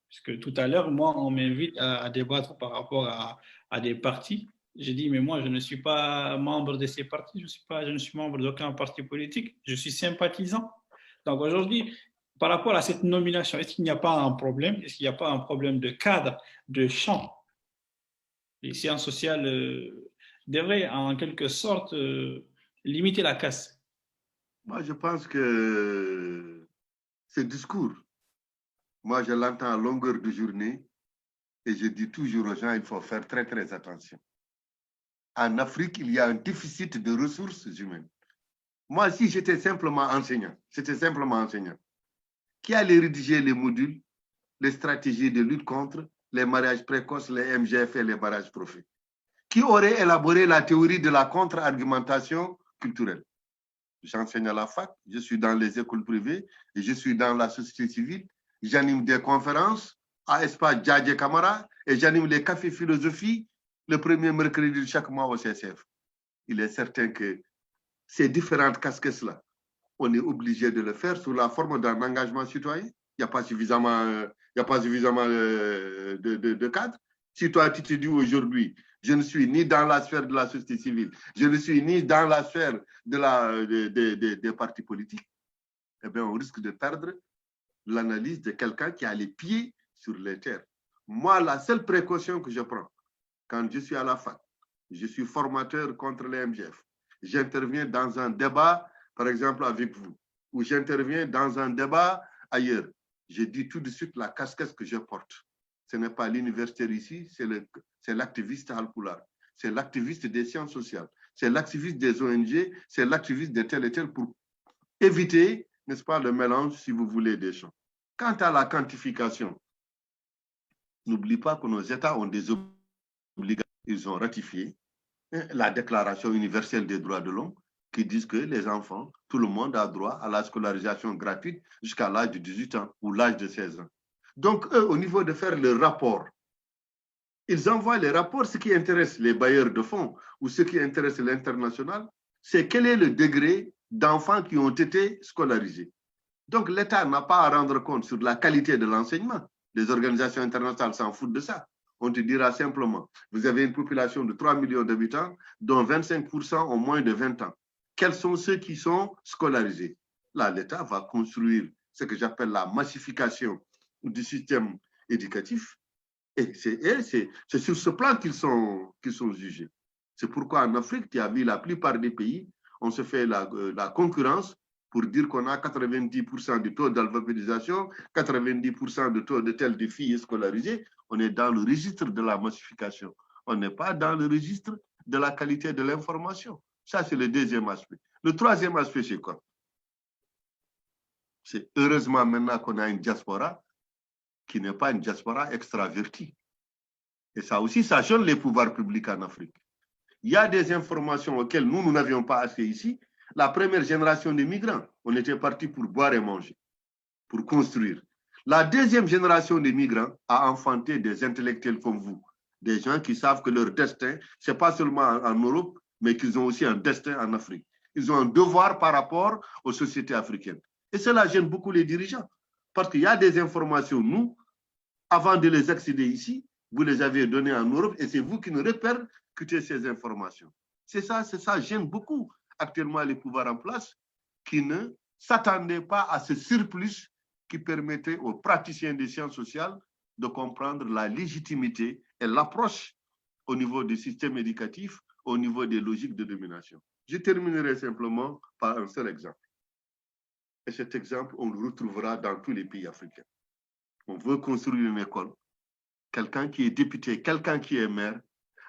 Parce que tout à l'heure, moi, on m'invite à débattre par rapport à des partis. J'ai dit, mais moi, je ne suis pas membre de ces partis, je ne suis membre d'aucun parti politique, je suis sympathisant. Donc aujourd'hui, par rapport à cette nomination, est-ce qu'il n'y a pas un problème? Est-ce qu'il n'y a pas un problème de cadre, de champ? Les sciences sociales devraient en quelque sorte limiter la casse. Moi, je pense que ce discours, moi, je l'entends à longueur de journée et je dis toujours aux gens, il faut faire très, très attention. En Afrique, il y a un déficit de ressources humaines. Moi, si j'étais simplement enseignant, qui allait rédiger les modules, les stratégies de lutte contre les mariages précoces, les MGF et les barrages prophètes? Qui aurait élaboré la théorie de la contre-argumentation culturelle? J'enseigne à la fac, je suis dans les écoles privées, et je suis dans la société civile, j'anime des conférences à Espace Djadje Camara et j'anime les cafés philosophie le premier mercredi de chaque mois au CCF. Il est certain que ces différentes casquettes-là, on est obligé de le faire sous la forme d'un engagement citoyen. Il n'y a pas suffisamment, de cadres. Si toi, tu te dis aujourd'hui, je ne suis ni dans la sphère de la société civile, je ne suis ni dans la sphère des partis politiques, eh bien, on risque de perdre l'analyse de quelqu'un qui a les pieds sur les terres. Moi, la seule précaution que je prends, quand je suis à la fac, je suis formateur contre les MGF, j'interviens dans un débat, par exemple avec vous, ou j'interviens dans un débat ailleurs, je dis tout de suite la casquette que je porte. Ce n'est pas l'universitaire ici, c'est l'activiste Halpulaar, c'est l'activiste des sciences sociales, c'est l'activiste des ONG, c'est l'activiste de tel et tel pour éviter, n'est-ce pas, le mélange, si vous voulez, des champs. Quant à la quantification, n'oublie pas que nos États ont des obligations, ils ont ratifié la Déclaration universelle des droits de l'homme qui disent que les enfants, tout le monde a droit à la scolarisation gratuite jusqu'à l'âge de 18 ans ou l'âge de 16 ans. Donc, eux, au niveau de faire le rapport, ils envoient les rapports. Ce qui intéresse les bailleurs de fonds ou ce qui intéresse l'international, c'est quel est le degré d'enfants qui ont été scolarisés. Donc, l'État n'a pas à rendre compte sur la qualité de l'enseignement. Les organisations internationales s'en foutent de ça. On te dira simplement, vous avez une population de 3 millions d'habitants, dont 25% ont moins de 20 ans. Quels sont ceux qui sont scolarisés? Là, l'État va construire ce que j'appelle la massification du système éducatif. Et c'est sur ce plan qu'ils sont jugés. C'est pourquoi en Afrique, tu as vu la plupart des pays, on se fait la concurrence pour dire qu'on a 90% du taux d'alphabétisation, 90% de taux de tel de filles scolarisées. On est dans le registre de la massification. On n'est pas dans le registre de la qualité de l'information. Ça, c'est le deuxième aspect. Le troisième aspect, c'est quoi? C'est heureusement maintenant qu'on a une diaspora qui n'est pas une diaspora extravertie. Et ça aussi, ça gêne les pouvoirs publics en Afrique. Il y a des informations auxquelles nous n'avions pas accès ici. La première génération de migrants, on était parti pour boire et manger, pour construire. La deuxième génération de migrants a enfanté des intellectuels comme vous, des gens qui savent que leur destin, ce n'est pas seulement en Europe, mais qu'ils ont aussi un destin en Afrique. Ils ont un devoir par rapport aux sociétés africaines. Et cela gêne beaucoup les dirigeants, parce qu'il y a des informations, nous, avant de les accéder ici, vous les avez données en Europe et c'est vous qui nous répercutez ces informations. C'est ça gêne beaucoup actuellement les pouvoirs en place qui ne s'attendaient pas à ce surplus qui permettait aux praticiens des sciences sociales de comprendre la légitimité et l'approche au niveau du système éducatif, au niveau des logiques de domination. Je terminerai simplement par un seul exemple. Et cet exemple, on le retrouvera dans tous les pays africains. On veut construire une école. Quelqu'un qui est député, quelqu'un qui est maire,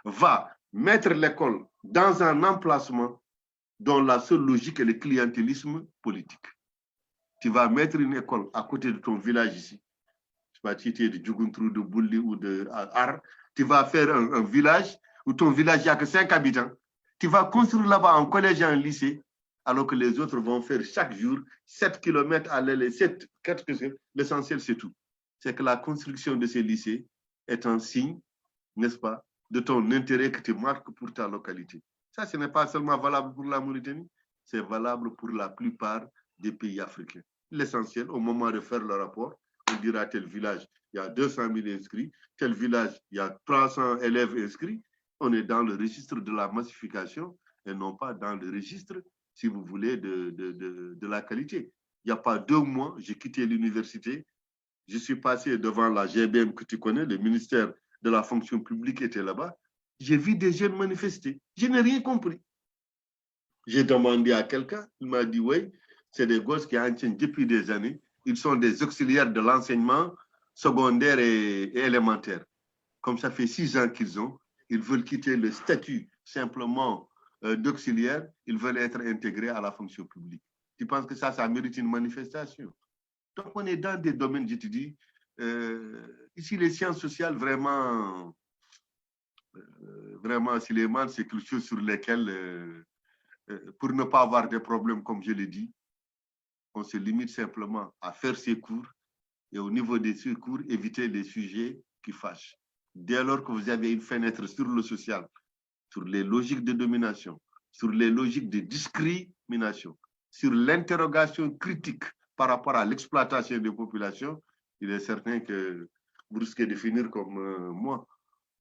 va mettre l'école dans un emplacement dont la seule logique est le clientélisme politique. Tu vas mettre une école à côté de ton village ici. Je sais pas si tu es de Djougountrou, de Bouli ou de Ar. Tu vas faire un village où ton village, il n'y a que 5 habitants. Tu vas construire là-bas un collège et un lycée, alors que les autres vont faire chaque jour 7 km à l'aller, 7, 4 km. L'essentiel, c'est tout. C'est que la construction de ces lycées est un signe, n'est-ce pas, de ton intérêt que tu marques pour ta localité. Ça, ce n'est pas seulement valable pour la Mauritanie, c'est valable pour la plupart des pays africains. L'essentiel, au moment de faire le rapport, on dira tel village, il y a 200 000 inscrits, tel village, il y a 300 élèves inscrits. On est dans le registre de la massification et non pas dans le registre, si vous voulez, de la qualité. Il n'y a pas 2 mois, j'ai quitté l'université, je suis passé devant la GBM que tu connais, le ministère de la fonction publique était là-bas. J'ai vu des jeunes manifester. Je n'ai rien compris. J'ai demandé à quelqu'un, il m'a dit, oui, c'est des gosses qui enseignent depuis des années. Ils sont des auxiliaires de l'enseignement secondaire et élémentaire. Comme ça fait 6 ans qu'ils ont, ils veulent quitter le statut simplement d'auxiliaire, ils veulent être intégrés à la fonction publique. Tu penses que ça mérite une manifestation? Donc, on est dans des domaines, je te dis, ici, les sciences sociales, vraiment, Suleiman, c'est quelque chose sur lesquels, pour ne pas avoir des problèmes, comme je l'ai dit, on se limite simplement à faire ses cours et au niveau des cours, éviter les sujets qui fâchent. Dès lors que vous avez une fenêtre sur le social, sur les logiques de domination, sur les logiques de discrimination, sur l'interrogation critique par rapport à l'exploitation des populations, il est certain que vous risquez de finir comme moi,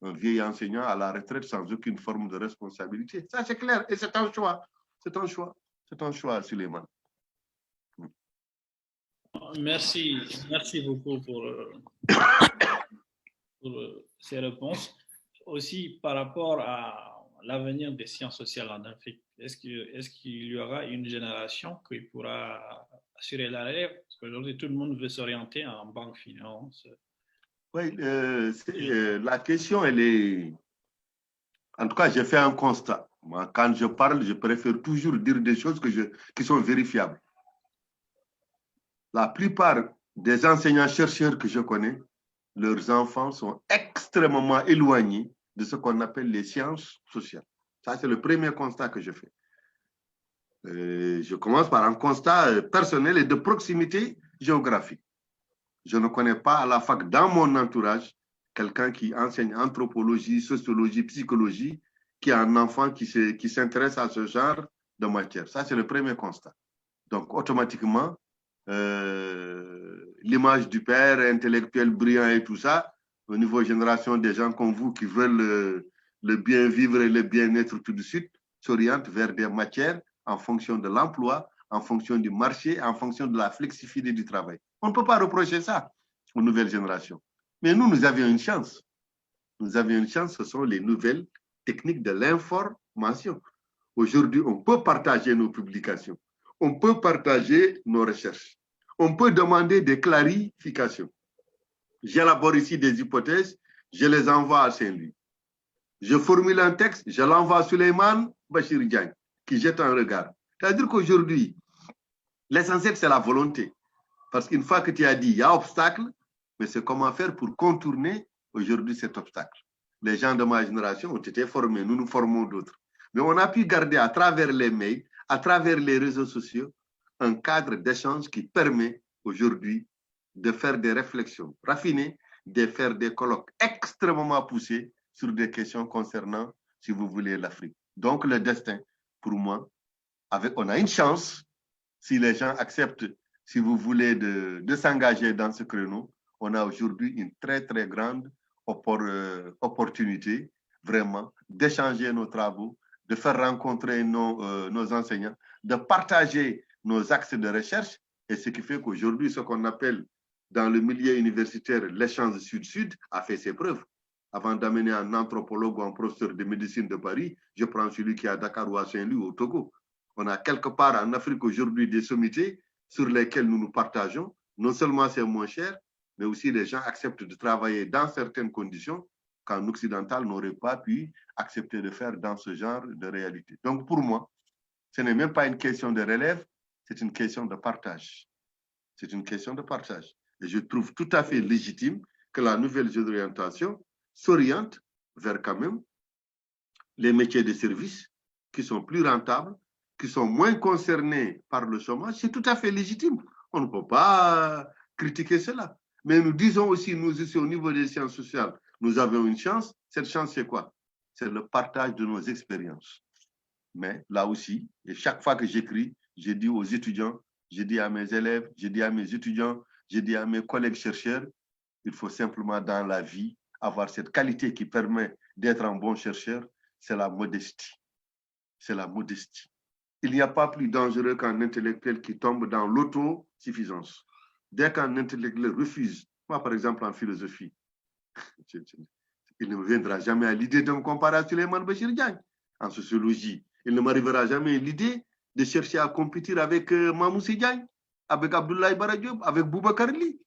un vieil enseignant à la retraite sans aucune forme de responsabilité. Ça, c'est clair. Et c'est un choix. C'est un choix. C'est un choix, Suleiman. Merci beaucoup pour ces réponses. Aussi, par rapport à l'avenir des sciences sociales en Afrique, est-ce qu'il y aura une génération qui pourra assurer la relève? Parce qu'aujourd'hui, tout le monde veut s'orienter en banque, finance. Oui, la question, elle est... En tout cas, j'ai fait un constat. Moi, quand je parle, je préfère toujours dire des choses qui sont vérifiables. La plupart des enseignants-chercheurs que je connais, leurs enfants sont extrêmement éloignés de ce qu'on appelle les sciences sociales. Ça, c'est le premier constat que je fais. Je commence par un constat personnel et de proximité géographique. Je ne connais pas à la fac, dans mon entourage, quelqu'un qui enseigne anthropologie, sociologie, psychologie, qui a un enfant qui s'intéresse à ce genre de matière. Ça, c'est le premier constat. Donc, automatiquement, l'image du père intellectuel brillant et tout ça, au niveau génération des gens comme vous qui veulent le bien vivre et le bien-être tout de suite, s'oriente vers des matières en fonction de l'emploi, en fonction du marché, en fonction de la flexibilité du travail. On ne peut pas reprocher ça aux nouvelles générations. Mais nous avions une chance. Nous avions une chance, ce sont les nouvelles techniques de l'information. Aujourd'hui, on peut partager nos publications. On peut partager nos recherches. On peut demander des clarifications. J'élabore ici des hypothèses, je les envoie à Saint-Louis. Je formule un texte, je l'envoie à Suleiman Bachir Diagne, qui jette un regard. C'est-à-dire qu'aujourd'hui, l'essentiel, c'est la volonté. Parce qu'une fois que tu as dit, il y a obstacle, mais c'est comment faire pour contourner aujourd'hui cet obstacle. Les gens de ma génération ont été formés, nous nous formons d'autres. Mais on a pu garder à travers les mails, à travers les réseaux sociaux, un cadre d'échange qui permet aujourd'hui de faire des réflexions raffinées, de faire des colloques extrêmement poussés sur des questions concernant, si vous voulez, l'Afrique. Donc, le destin, pour moi, on a une chance, si les gens acceptent, si vous voulez, de s'engager dans ce créneau, on a aujourd'hui une très, très grande opportunité, vraiment, d'échanger nos travaux, de faire rencontrer nos enseignants, de partager nos axes de recherche, et ce qui fait qu'aujourd'hui, ce qu'on appelle dans le milieu universitaire l'échange sud-sud a fait ses preuves. Avant d'amener un anthropologue ou un professeur de médecine de Paris, je prends celui qui est à Dakar ou à Saint-Louis ou au Togo. On a quelque part en Afrique aujourd'hui des sommités sur lesquelles nous nous partageons. Non seulement c'est moins cher, mais aussi les gens acceptent de travailler dans certaines conditions qu'un occidental n'aurait pas pu accepter de faire dans ce genre de réalité. Donc pour moi, ce n'est même pas une question de relève, c'est une question de partage. C'est une question de partage. Et je trouve tout à fait légitime que la nouvelle orientation s'oriente vers quand même les métiers de service qui sont plus rentables, qui sont moins concernés par le chômage. C'est tout à fait légitime. On ne peut pas critiquer cela. Mais nous disons aussi, nous ici au niveau des sciences sociales, nous avons une chance. Cette chance, c'est quoi? C'est le partage de nos expériences. Mais là aussi, et chaque fois que j'écris, je dis aux étudiants, je dis à mes élèves, je dis à mes étudiants, je dis à mes collègues chercheurs, il faut simplement dans la vie avoir cette qualité qui permet d'être un bon chercheur, c'est la modestie. C'est la modestie. Il n'y a pas plus dangereux qu'un intellectuel qui tombe dans l'autosuffisance. Dès qu'un intellectuel refuse, moi par exemple en philosophie, il ne me viendra jamais à l'idée de me comparer à Suleiman Bachir Diagne. En sociologie, il ne m'arrivera jamais l'idée de chercher à compétir avec Mamoussé Diagne, avec Abdoulaye Bara Diop, avec Boubacar Ly.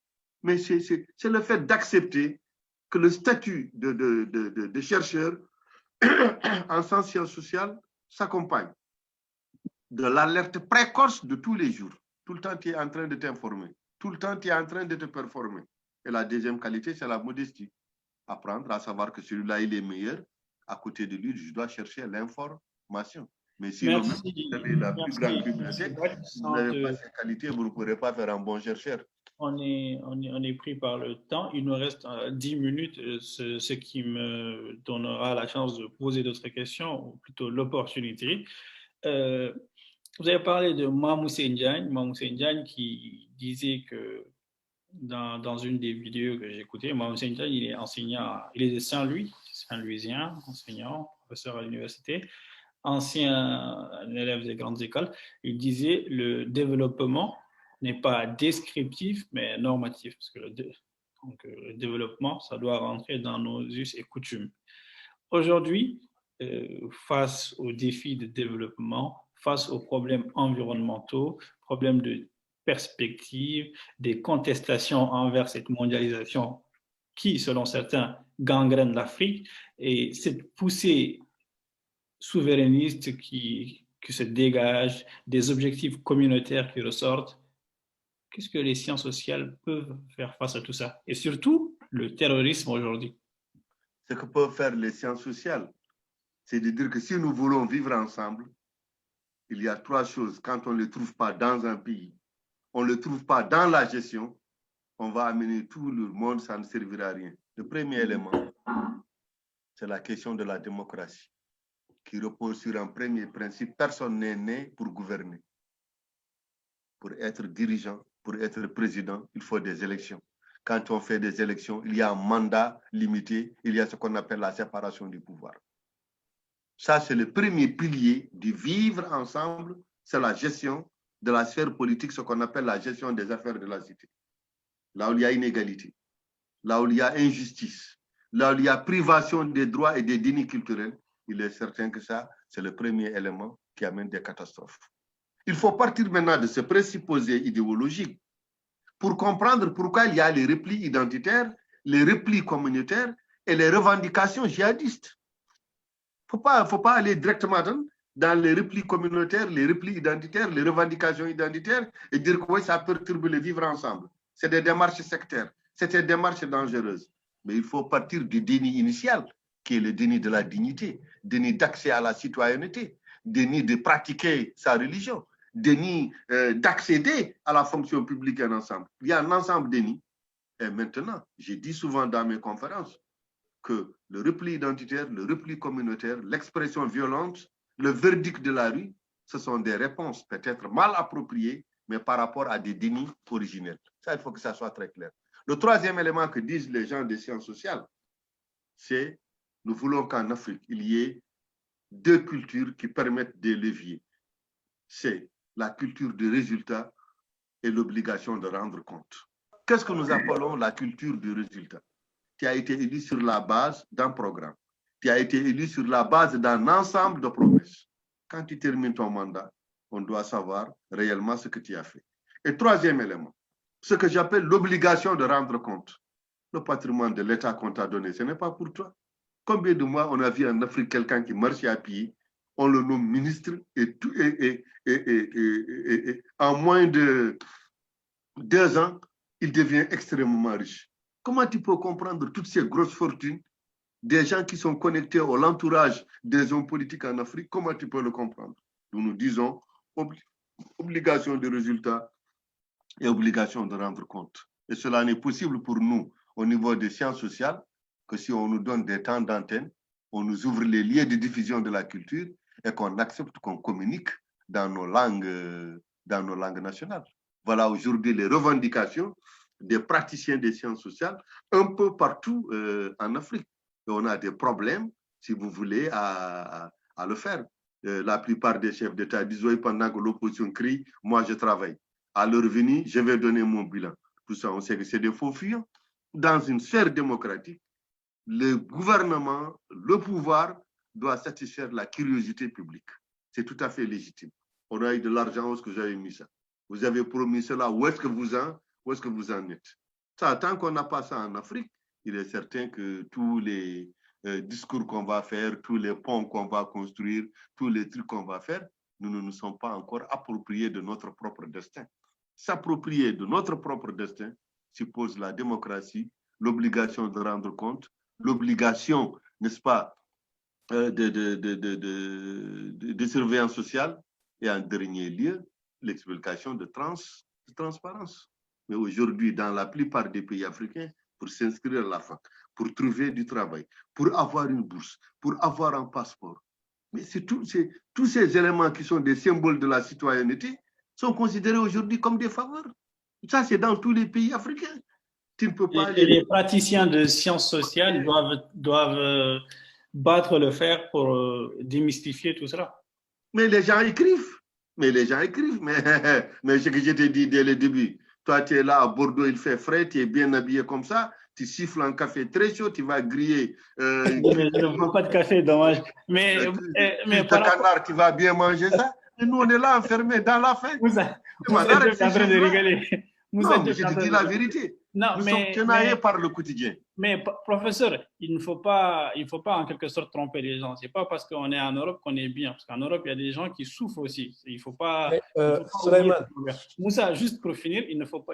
Mais c'est le fait d'accepter que le statut de chercheur en sciences sociales s'accompagne de l'alerte précoce de tous les jours. Tout le temps, tu es en train de t'informer. Tout le temps, tu es en train de te performer. Et la deuxième qualité, c'est la modestie. Apprendre à savoir que celui-là, il est meilleur. À côté de lui, je dois chercher l'information. Mais sinon, même si vous avez la plus grande bibliothèque, si vous n'avez pas ces qualités, vous ne pourrez pas faire un bon chercheur. On est pris par le temps. Il nous reste 10 minutes, ce qui me donnera la chance de poser d'autres questions, ou plutôt l'opportunité. Vous avez parlé de Mamoussé Ndiagne qui disait que dans une des vidéos que j'ai écoutées, Mamoussé Ndiagne, il est enseignant, il est de Saint-Louis, Saint-Louisien, enseignant, professeur à l'université, ancien élève des grandes écoles. Il disait le développement n'est pas descriptif, mais normatif, parce que le développement, ça doit rentrer dans nos us et coutumes. Aujourd'hui, face aux défis de développement, face aux problèmes environnementaux, problèmes de perspective, des contestations envers cette mondialisation qui, selon certains, gangrène l'Afrique, et cette poussée souverainiste qui se dégage, des objectifs communautaires qui ressortent. Qu'est-ce que les sciences sociales peuvent faire face à tout ça? Et surtout, le terrorisme aujourd'hui. Ce que peuvent faire les sciences sociales, c'est de dire que si nous voulons vivre ensemble, il y a trois choses. Quand on ne les trouve pas dans un pays, on ne les trouve pas dans la gestion, on va amener tout le monde, ça ne servira à rien. Le premier élément, c'est la question de la démocratie, qui repose sur un premier principe. Personne n'est né pour gouverner. Pour être dirigeant, pour être président, il faut des élections. Quand on fait des élections, il y a un mandat limité, il y a ce qu'on appelle la séparation du pouvoir. Ça, c'est le premier pilier du vivre ensemble, c'est la gestion de la sphère politique, ce qu'on appelle la gestion des affaires de la cité. Là où il y a inégalité, là où il y a injustice, là où il y a privation des droits et des dénis culturels, il est certain que ça, c'est le premier élément qui amène des catastrophes. Il faut partir maintenant de ce présupposé idéologique pour comprendre pourquoi il y a les replis identitaires, les replis communautaires et les revendications djihadistes. Il ne faut pas aller directement dans les replis communautaires, les replis identitaires, les revendications identitaires et dire que oui, ça perturbe le vivre ensemble. C'est des démarches sectaires, c'est des démarches dangereuses. Mais il faut partir du déni initial, qui est le déni de la dignité, déni d'accès à la citoyenneté, déni de pratiquer sa religion, déni d'accéder à la fonction publique en ensemble. Il y a un ensemble de dénis. Et maintenant, je dis souvent dans mes conférences que le repli identitaire, le repli communautaire, l'expression violente, le verdict de la rue, ce sont des réponses peut-être mal appropriées, mais par rapport à des dénis originels. Ça, il faut que ça soit très clair. Le troisième élément que disent les gens des sciences sociales, c'est nous voulons qu'en Afrique, il y ait deux cultures qui permettent des leviers. C'est la culture du résultat et l'obligation de rendre compte. Qu'est-ce que nous appelons la culture du résultat? Tu as été élu sur la base d'un programme. Tu as été élu sur la base d'un ensemble de promesses. Quand tu termines ton mandat, on doit savoir réellement ce que tu as fait. Et troisième élément, ce que j'appelle l'obligation de rendre compte. Le patrimoine de l'État qu'on t'a donné, ce n'est pas pour toi. Combien de mois on a vu en Afrique quelqu'un qui marchait à pied, on le nomme ministre et en moins de 2 ans, il devient extrêmement riche. Comment tu peux comprendre toutes ces grosses fortunes des gens qui sont connectés à l'entourage des hommes politiques en Afrique? Comment tu peux le comprendre? Nous disons obligation de résultat et obligation de rendre compte. Et cela n'est possible pour nous au niveau des sciences sociales que si on nous donne des temps d'antenne, on nous ouvre les lieux de diffusion de la culture et qu'on accepte qu'on communique dans nos langues nationales. Voilà aujourd'hui les revendications des praticiens des sciences sociales un peu partout en Afrique. Et on a des problèmes, si vous voulez, à le faire. La plupart des chefs d'État disent oui, pendant que l'opposition crie, moi je travaille. À leur venue, je vais donner mon bilan. Tout ça, on sait que c'est des faux fuyants. Dans une sphère démocratique, le gouvernement, le pouvoir doit satisfaire la curiosité publique. C'est tout à fait légitime. On a eu de l'argent, où est-ce que vous avez mis ça? Vous avez promis cela, où est-ce que vous en êtes? Ça, tant qu'on n'a pas ça en Afrique, il est certain que tous les discours qu'on va faire, tous les ponts qu'on va construire, tous les trucs qu'on va faire, nous ne nous sommes pas encore appropriés de notre propre destin. S'approprier de notre propre destin suppose la démocratie, l'obligation de rendre compte, l'obligation, n'est-ce pas, de surveillance sociale et en dernier lieu, l'explication de transparence. Mais aujourd'hui, dans la plupart des pays africains, pour s'inscrire à la fac, pour trouver du travail, pour avoir une bourse, pour avoir un passeport, mais tous ces éléments qui sont des symboles de la citoyenneté sont considérés aujourd'hui comme des faveurs. Ça, c'est dans tous les pays africains. Tu ne peux pas et les praticiens de sciences sociales doivent battre le fer pour démystifier tout cela. Mais les gens écrivent. Mais ce que je t'ai dit dès le début, toi, tu es là à Bordeaux, il fait frais, tu es bien habillé comme ça, tu siffles un café très chaud, tu vas griller. Mais je ne bois pas de café, dommage. Mais canard, tu vas bien manger ça. Et nous, on est là enfermés dans la faim. Vous êtes en train de rigoler. Non, mais je te dis la vérité. Nous sommes tenaillés par le quotidien. Mais professeur, il ne faut pas en quelque sorte tromper les gens. C'est pas parce qu'on est en Europe qu'on est bien. Parce qu'en Europe, il y a des gens qui souffrent aussi. Il ne faut pas. Moussa, juste pour finir, il ne faut pas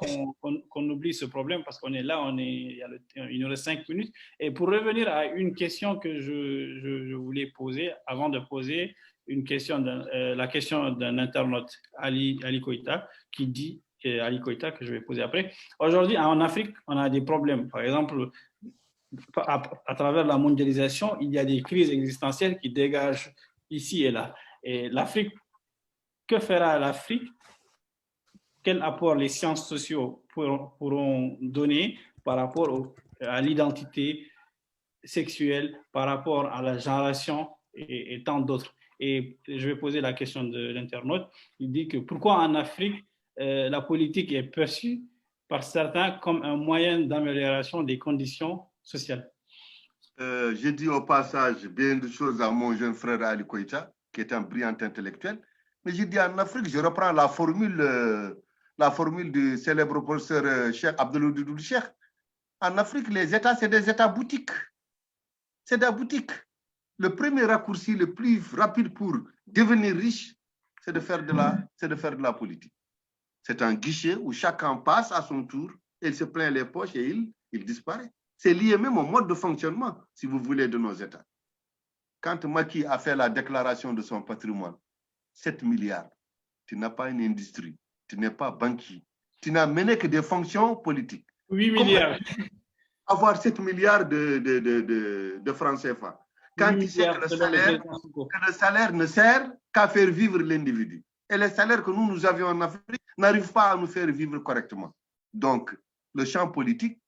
qu'on oublie ce problème parce qu'on est là, il nous reste 5 minutes. Et pour revenir à une question que je voulais poser avant de poser la question d'un internaute, Ali Koïta, qui dit. Ali Koïta, que je vais poser après. Aujourd'hui, en Afrique, on a des problèmes. Par exemple, à travers la mondialisation, il y a des crises existentielles qui dégagent ici et là. Et l'Afrique, que fera l'Afrique? Quel apport les sciences sociales pourront donner par rapport à l'identité sexuelle, par rapport à la génération et tant d'autres? Et je vais poser la question de l'internaute. Il dit que pourquoi en Afrique, la politique est perçue par certains comme un moyen d'amélioration des conditions sociales. J'ai dit au passage bien de choses à mon jeune frère Ali Koïta, qui est un brillant intellectuel, mais j'ai dit en Afrique, je reprends la formule du célèbre professeur Cheikh Abdoul Doudou Cheikh. En Afrique, les États, c'est des États boutiques. C'est des boutiques. Le premier raccourci le plus rapide pour devenir riche, c'est de faire de la politique. C'est un guichet où chacun passe à son tour, il se plaint les poches et il disparaît. C'est lié même au mode de fonctionnement, si vous voulez, de nos États. Quand Macky a fait la déclaration de son patrimoine, 7 milliards, tu n'as pas une industrie, tu n'es pas banquier, tu n'as mené que des fonctions politiques. 8 milliards. Avoir 7 milliards de francs CFA. Quand tu sais que le salaire ne sert qu'à faire vivre l'individu. Et les salaires que nous avions en Afrique n'arrivent pas à nous faire vivre correctement. Donc, le champ politique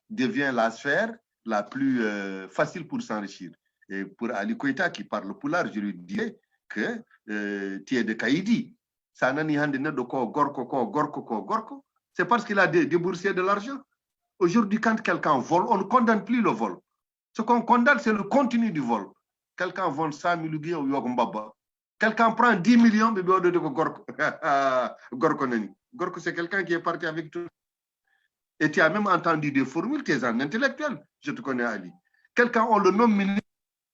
devient la sphère la plus facile pour s'enrichir. Et pour Ali Koïta qui parle Pulaar, je lui disais que tu es de Kaïdi. C'est parce qu'il a déboursé de l'argent. Aujourd'hui, quand quelqu'un vole, on ne condamne plus le vol. Ce qu'on condamne, c'est le contenu du vol. Quelqu'un vole 100 000 billets au Yogombaba. Quelqu'un prend 10 millions, mais Gorko, c'est quelqu'un qui est parti avec tout. Et tu as même entendu des formules, tu es un intellectuel, je te connais Ali. Quelqu'un, on le nomme ministre,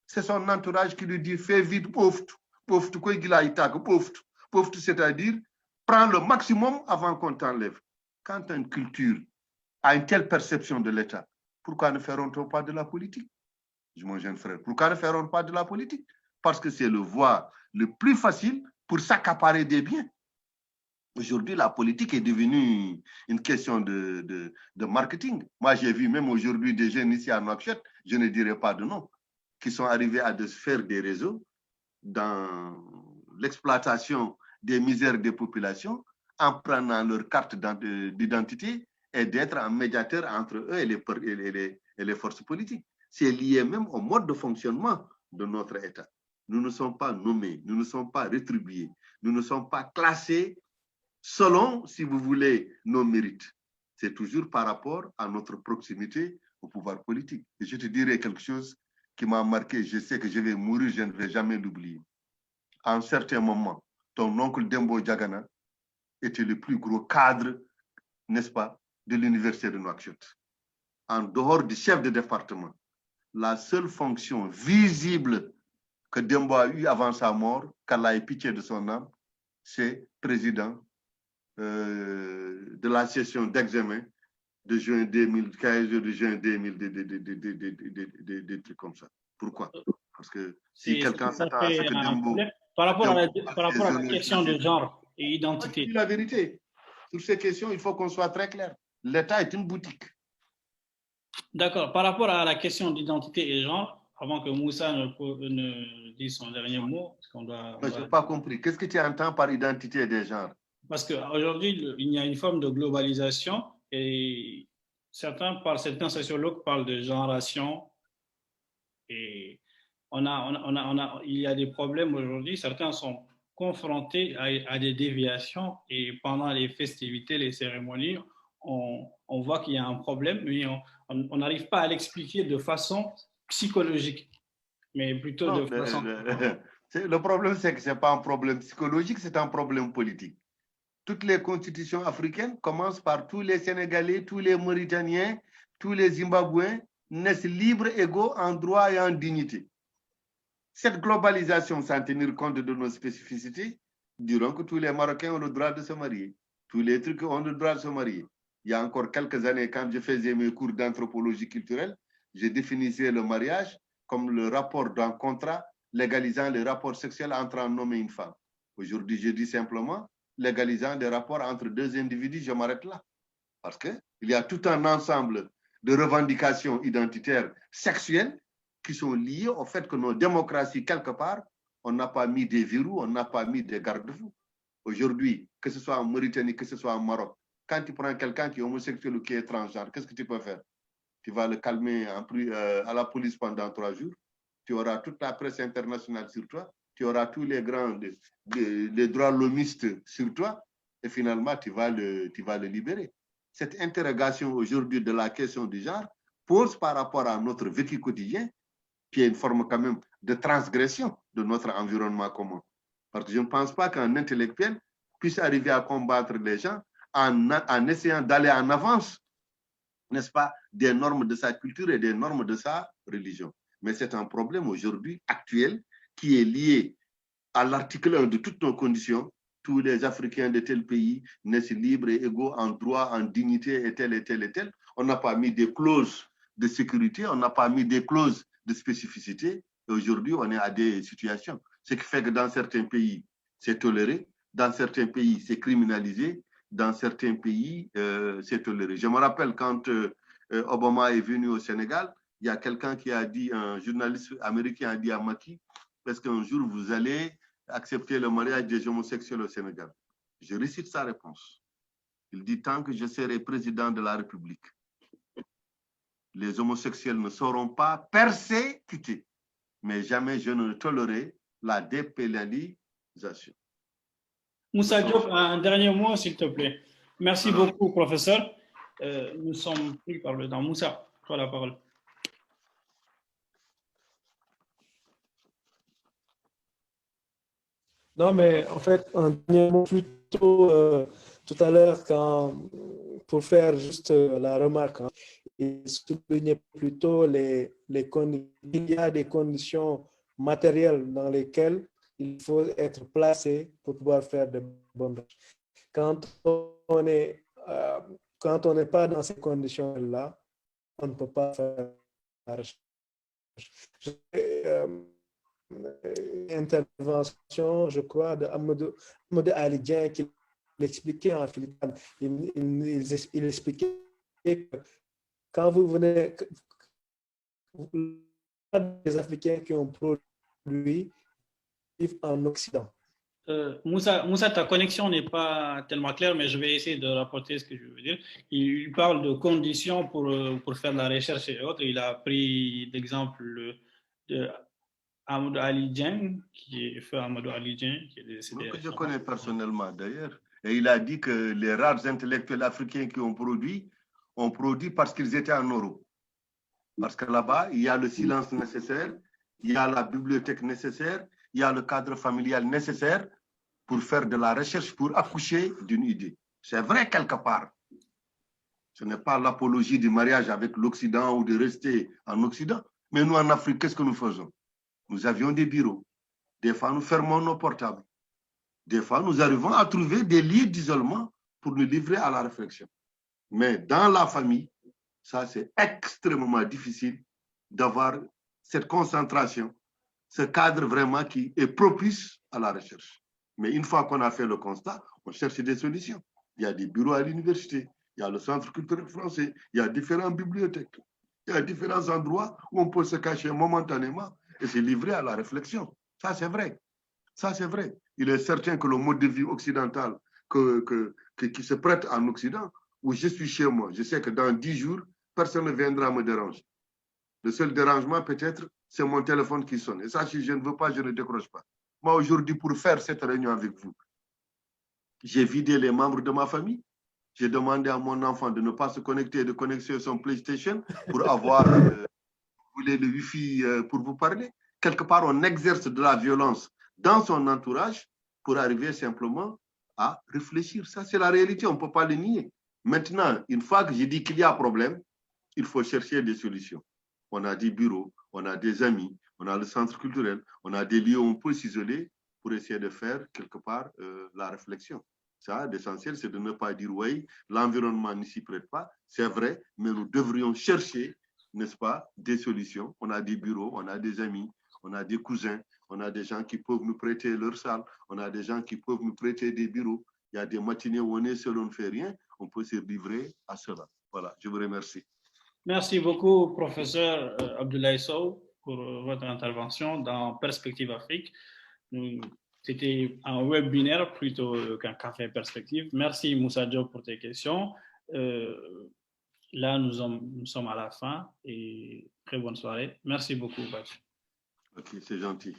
c'est son entourage qui lui dit fais vite, pauvre, quoi qu'il a été, pauvre, c'est-à-dire prends le maximum avant qu'on t'enlève. Quand une culture a une telle perception de l'État, pourquoi ne feront-on pas de la politique? Mon jeune frère, pourquoi ne feront pas de la politique? Parce que c'est le voie le plus facile pour s'accaparer des biens. Aujourd'hui, la politique est devenue une question de marketing. Moi, j'ai vu même aujourd'hui des jeunes ici à Nouakchott, je ne dirai pas de nom, qui sont arrivés à faire des réseaux dans l'exploitation des misères des populations en prenant leur carte d'identité et d'être un médiateur entre eux et les forces politiques. C'est lié même au mode de fonctionnement de notre État. Nous ne sommes pas nommés, nous ne sommes pas rétribués, nous ne sommes pas classés selon, si vous voulez, nos mérites. C'est toujours par rapport à notre proximité au pouvoir politique. Et je te dirai quelque chose qui m'a marqué, je sais que je vais mourir, je ne vais jamais l'oublier. À un certain moment, ton oncle Dembo Diagana était le plus gros cadre, n'est-ce pas, de l'université de Nouakchott. En dehors du chef de département, la seule fonction visible que Dembo a eue avant sa mort, qu'Allah ait pitié de son âme, c'est président de la session d'examen de juin 2015, de juin 2000, des trucs comme ça. Pourquoi? Parce que si quelqu'un s'attend à ce que Dembo... Par rapport à la question de genre et identité. La vérité, sur ces questions, il faut qu'on soit très clair. L'État est une boutique. D'accord. Par rapport à la question d'identité et genre, avant que Moussa ne dise son dernier mot, parce qu'on doit... Je n'ai pas compris. Qu'est-ce que tu entends par identité des genres? Parce qu'aujourd'hui, il y a une forme de globalisation et certains sociologues parlent de génération et il y a des problèmes aujourd'hui. Certains sont confrontés à des déviations et pendant les festivités, les cérémonies, on voit qu'il y a un problème, mais on n'arrive pas à l'expliquer de façon psychologique, mais plutôt de façon... Le problème, c'est que ce n'est pas un problème psychologique, c'est un problème politique. Toutes les constitutions africaines commencent par tous les Sénégalais, tous les Mauritaniens, tous les Zimbabwéens naissent libres, égaux en droit et en dignité. Cette globalisation, sans tenir compte de nos spécificités, diront que tous les Marocains ont le droit de se marier. Tous les trucs ont le droit de se marier. Il y a encore quelques années, quand je faisais mes cours d'anthropologie culturelle, je définissais le mariage comme le rapport d'un contrat légalisant les rapports sexuels entre un homme et une femme. Aujourd'hui, je dis simplement légalisant des rapports entre deux individus, je m'arrête là. Parce qu'il y a tout un ensemble de revendications identitaires sexuelles qui sont liées au fait que nos démocraties, quelque part, on n'a pas mis des verrous, on n'a pas mis des garde-fous. Aujourd'hui, que ce soit en Mauritanie, que ce soit en Maroc, quand tu prends quelqu'un qui est homosexuel ou qui est transgenre, qu'est-ce que tu peux faire? Tu vas le calmer à la police pendant 3 jours. Tu auras toute la presse internationale sur toi. Tu auras tous les grands des droits lomistes sur toi. Et finalement, tu vas le libérer. Cette interrogation aujourd'hui de la question du genre pose par rapport à notre vécu quotidien, qui est une forme quand même de transgression de notre environnement commun. Parce que je ne pense pas qu'un intellectuel puisse arriver à combattre les gens en essayant d'aller en avance, n'est-ce pas, des normes de sa culture et des normes de sa religion. Mais c'est un problème aujourd'hui actuel qui est lié à l'article 1 de toutes nos conditions. Tous les Africains de tel pays naissent libres et égaux en droit, en dignité et tel et tel et tel. On n'a pas mis des clauses de sécurité, on n'a pas mis des clauses de spécificité. Et aujourd'hui, on est à des situations. Ce qui fait que dans certains pays, c'est toléré, dans certains pays, c'est criminalisé, dans certains pays, c'est toléré. Je me rappelle quand Obama est venu au Sénégal, il y a quelqu'un qui a dit, un journaliste américain a dit à Macky, est-ce qu'un jour vous allez accepter le mariage des homosexuels au Sénégal? Je récite sa réponse. Il dit, tant que je serai président de la République, les homosexuels ne seront pas persécutés, mais jamais je ne tolérerai la dépénalisation. Moussa Diop, un dernier mot, s'il te plaît. Merci beaucoup, professeur. Nous sommes plus par le temps. Moussa, tu as la parole. Non, mais en fait, un dernier mot plutôt tout à l'heure, pour faire juste la remarque. il soulignait plutôt il y a des conditions matérielles dans lesquelles il faut être placé pour pouvoir faire de bonnes recherches. Quand on est, quand on n'est pas dans ces conditions-là, on ne peut pas faire la recherche. Intervention, je crois, de Amadou Ali Dien qui l'expliquait en Philippines. Il expliquait que quand vous venez, les Africains qui ont produit vivent en Occident. Moussa, ta connexion n'est pas tellement claire, mais je vais essayer de rapporter ce que je veux dire. Il parle de conditions pour faire de la recherche et autres. Il a pris l'exemple de Amadou Ali Dieng, qui est feu Amadou Ali Dieng, qui est décédé Que je récemment. connais personnellement d'ailleurs. Et il a dit que les rares intellectuels africains qui ont produit parce qu'ils étaient en Europe. Parce que là-bas, il y a le silence nécessaire, il y a la bibliothèque nécessaire, il y a le cadre familial nécessaire pour faire de la recherche, pour accoucher d'une idée. C'est vrai quelque part. Ce n'est pas l'apologie du mariage avec l'Occident ou de rester en Occident. Mais nous, en Afrique, qu'est-ce que nous faisons? Nous avions des bureaux. Des fois, nous fermons nos portables. Des fois, nous arrivons à trouver des lieux d'isolement pour nous livrer à la réflexion. Mais dans la famille, ça, c'est extrêmement difficile d'avoir cette concentration, ce cadre vraiment qui est propice à la recherche. Mais une fois qu'on a fait le constat, on cherche des solutions. Il y a des bureaux à l'université, il y a le centre culturel français, il y a différentes bibliothèques, il y a différents endroits où on peut se cacher momentanément et se livrer à la réflexion. Ça, c'est vrai. Ça, c'est vrai. Il est certain que le mode de vie occidental qui se prête en Occident, où je suis chez moi, je sais que dans 10 jours, personne ne viendra me déranger. Le seul dérangement, peut-être, c'est mon téléphone qui sonne. Et ça, si je ne veux pas, je ne décroche pas. Moi, aujourd'hui, pour faire cette réunion avec vous, j'ai vidé les membres de ma famille. J'ai demandé à mon enfant de ne pas se connecter, de connecter son PlayStation pour avoir le Wi-Fi pour vous parler. Quelque part, on exerce de la violence dans son entourage pour arriver simplement à réfléchir. Ça, c'est la réalité, on ne peut pas le nier. Maintenant, une fois que j'ai dit qu'il y a un problème, il faut chercher des solutions. On a des bureaux, on a des amis, on a le centre culturel, on a des lieux où on peut s'isoler pour essayer de faire quelque part la réflexion. Ça, l'essentiel, c'est de ne pas dire oui, l'environnement ne s'y prête pas. C'est vrai, mais nous devrions chercher, n'est-ce pas, des solutions. On a des bureaux, on a des amis, on a des cousins, on a des gens qui peuvent nous prêter leur salle, on a des gens qui peuvent nous prêter des bureaux. Il y a des matinées où on est seul, on ne fait rien. On peut se livrer à cela. Voilà, je vous remercie. Merci beaucoup, professeur Abdoulaye Sow, pour votre intervention dans Perspective Afrique. C'était un webinaire plutôt qu'un café perspective. Merci Moussa Diop pour tes questions. Là, nous sommes à la fin et très bonne soirée. Merci beaucoup, Bach. Ok, c'est gentil.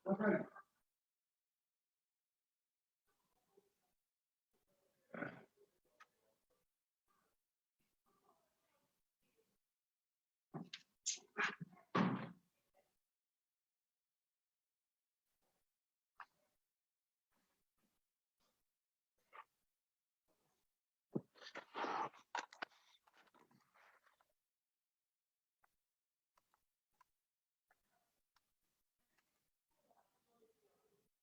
Okay.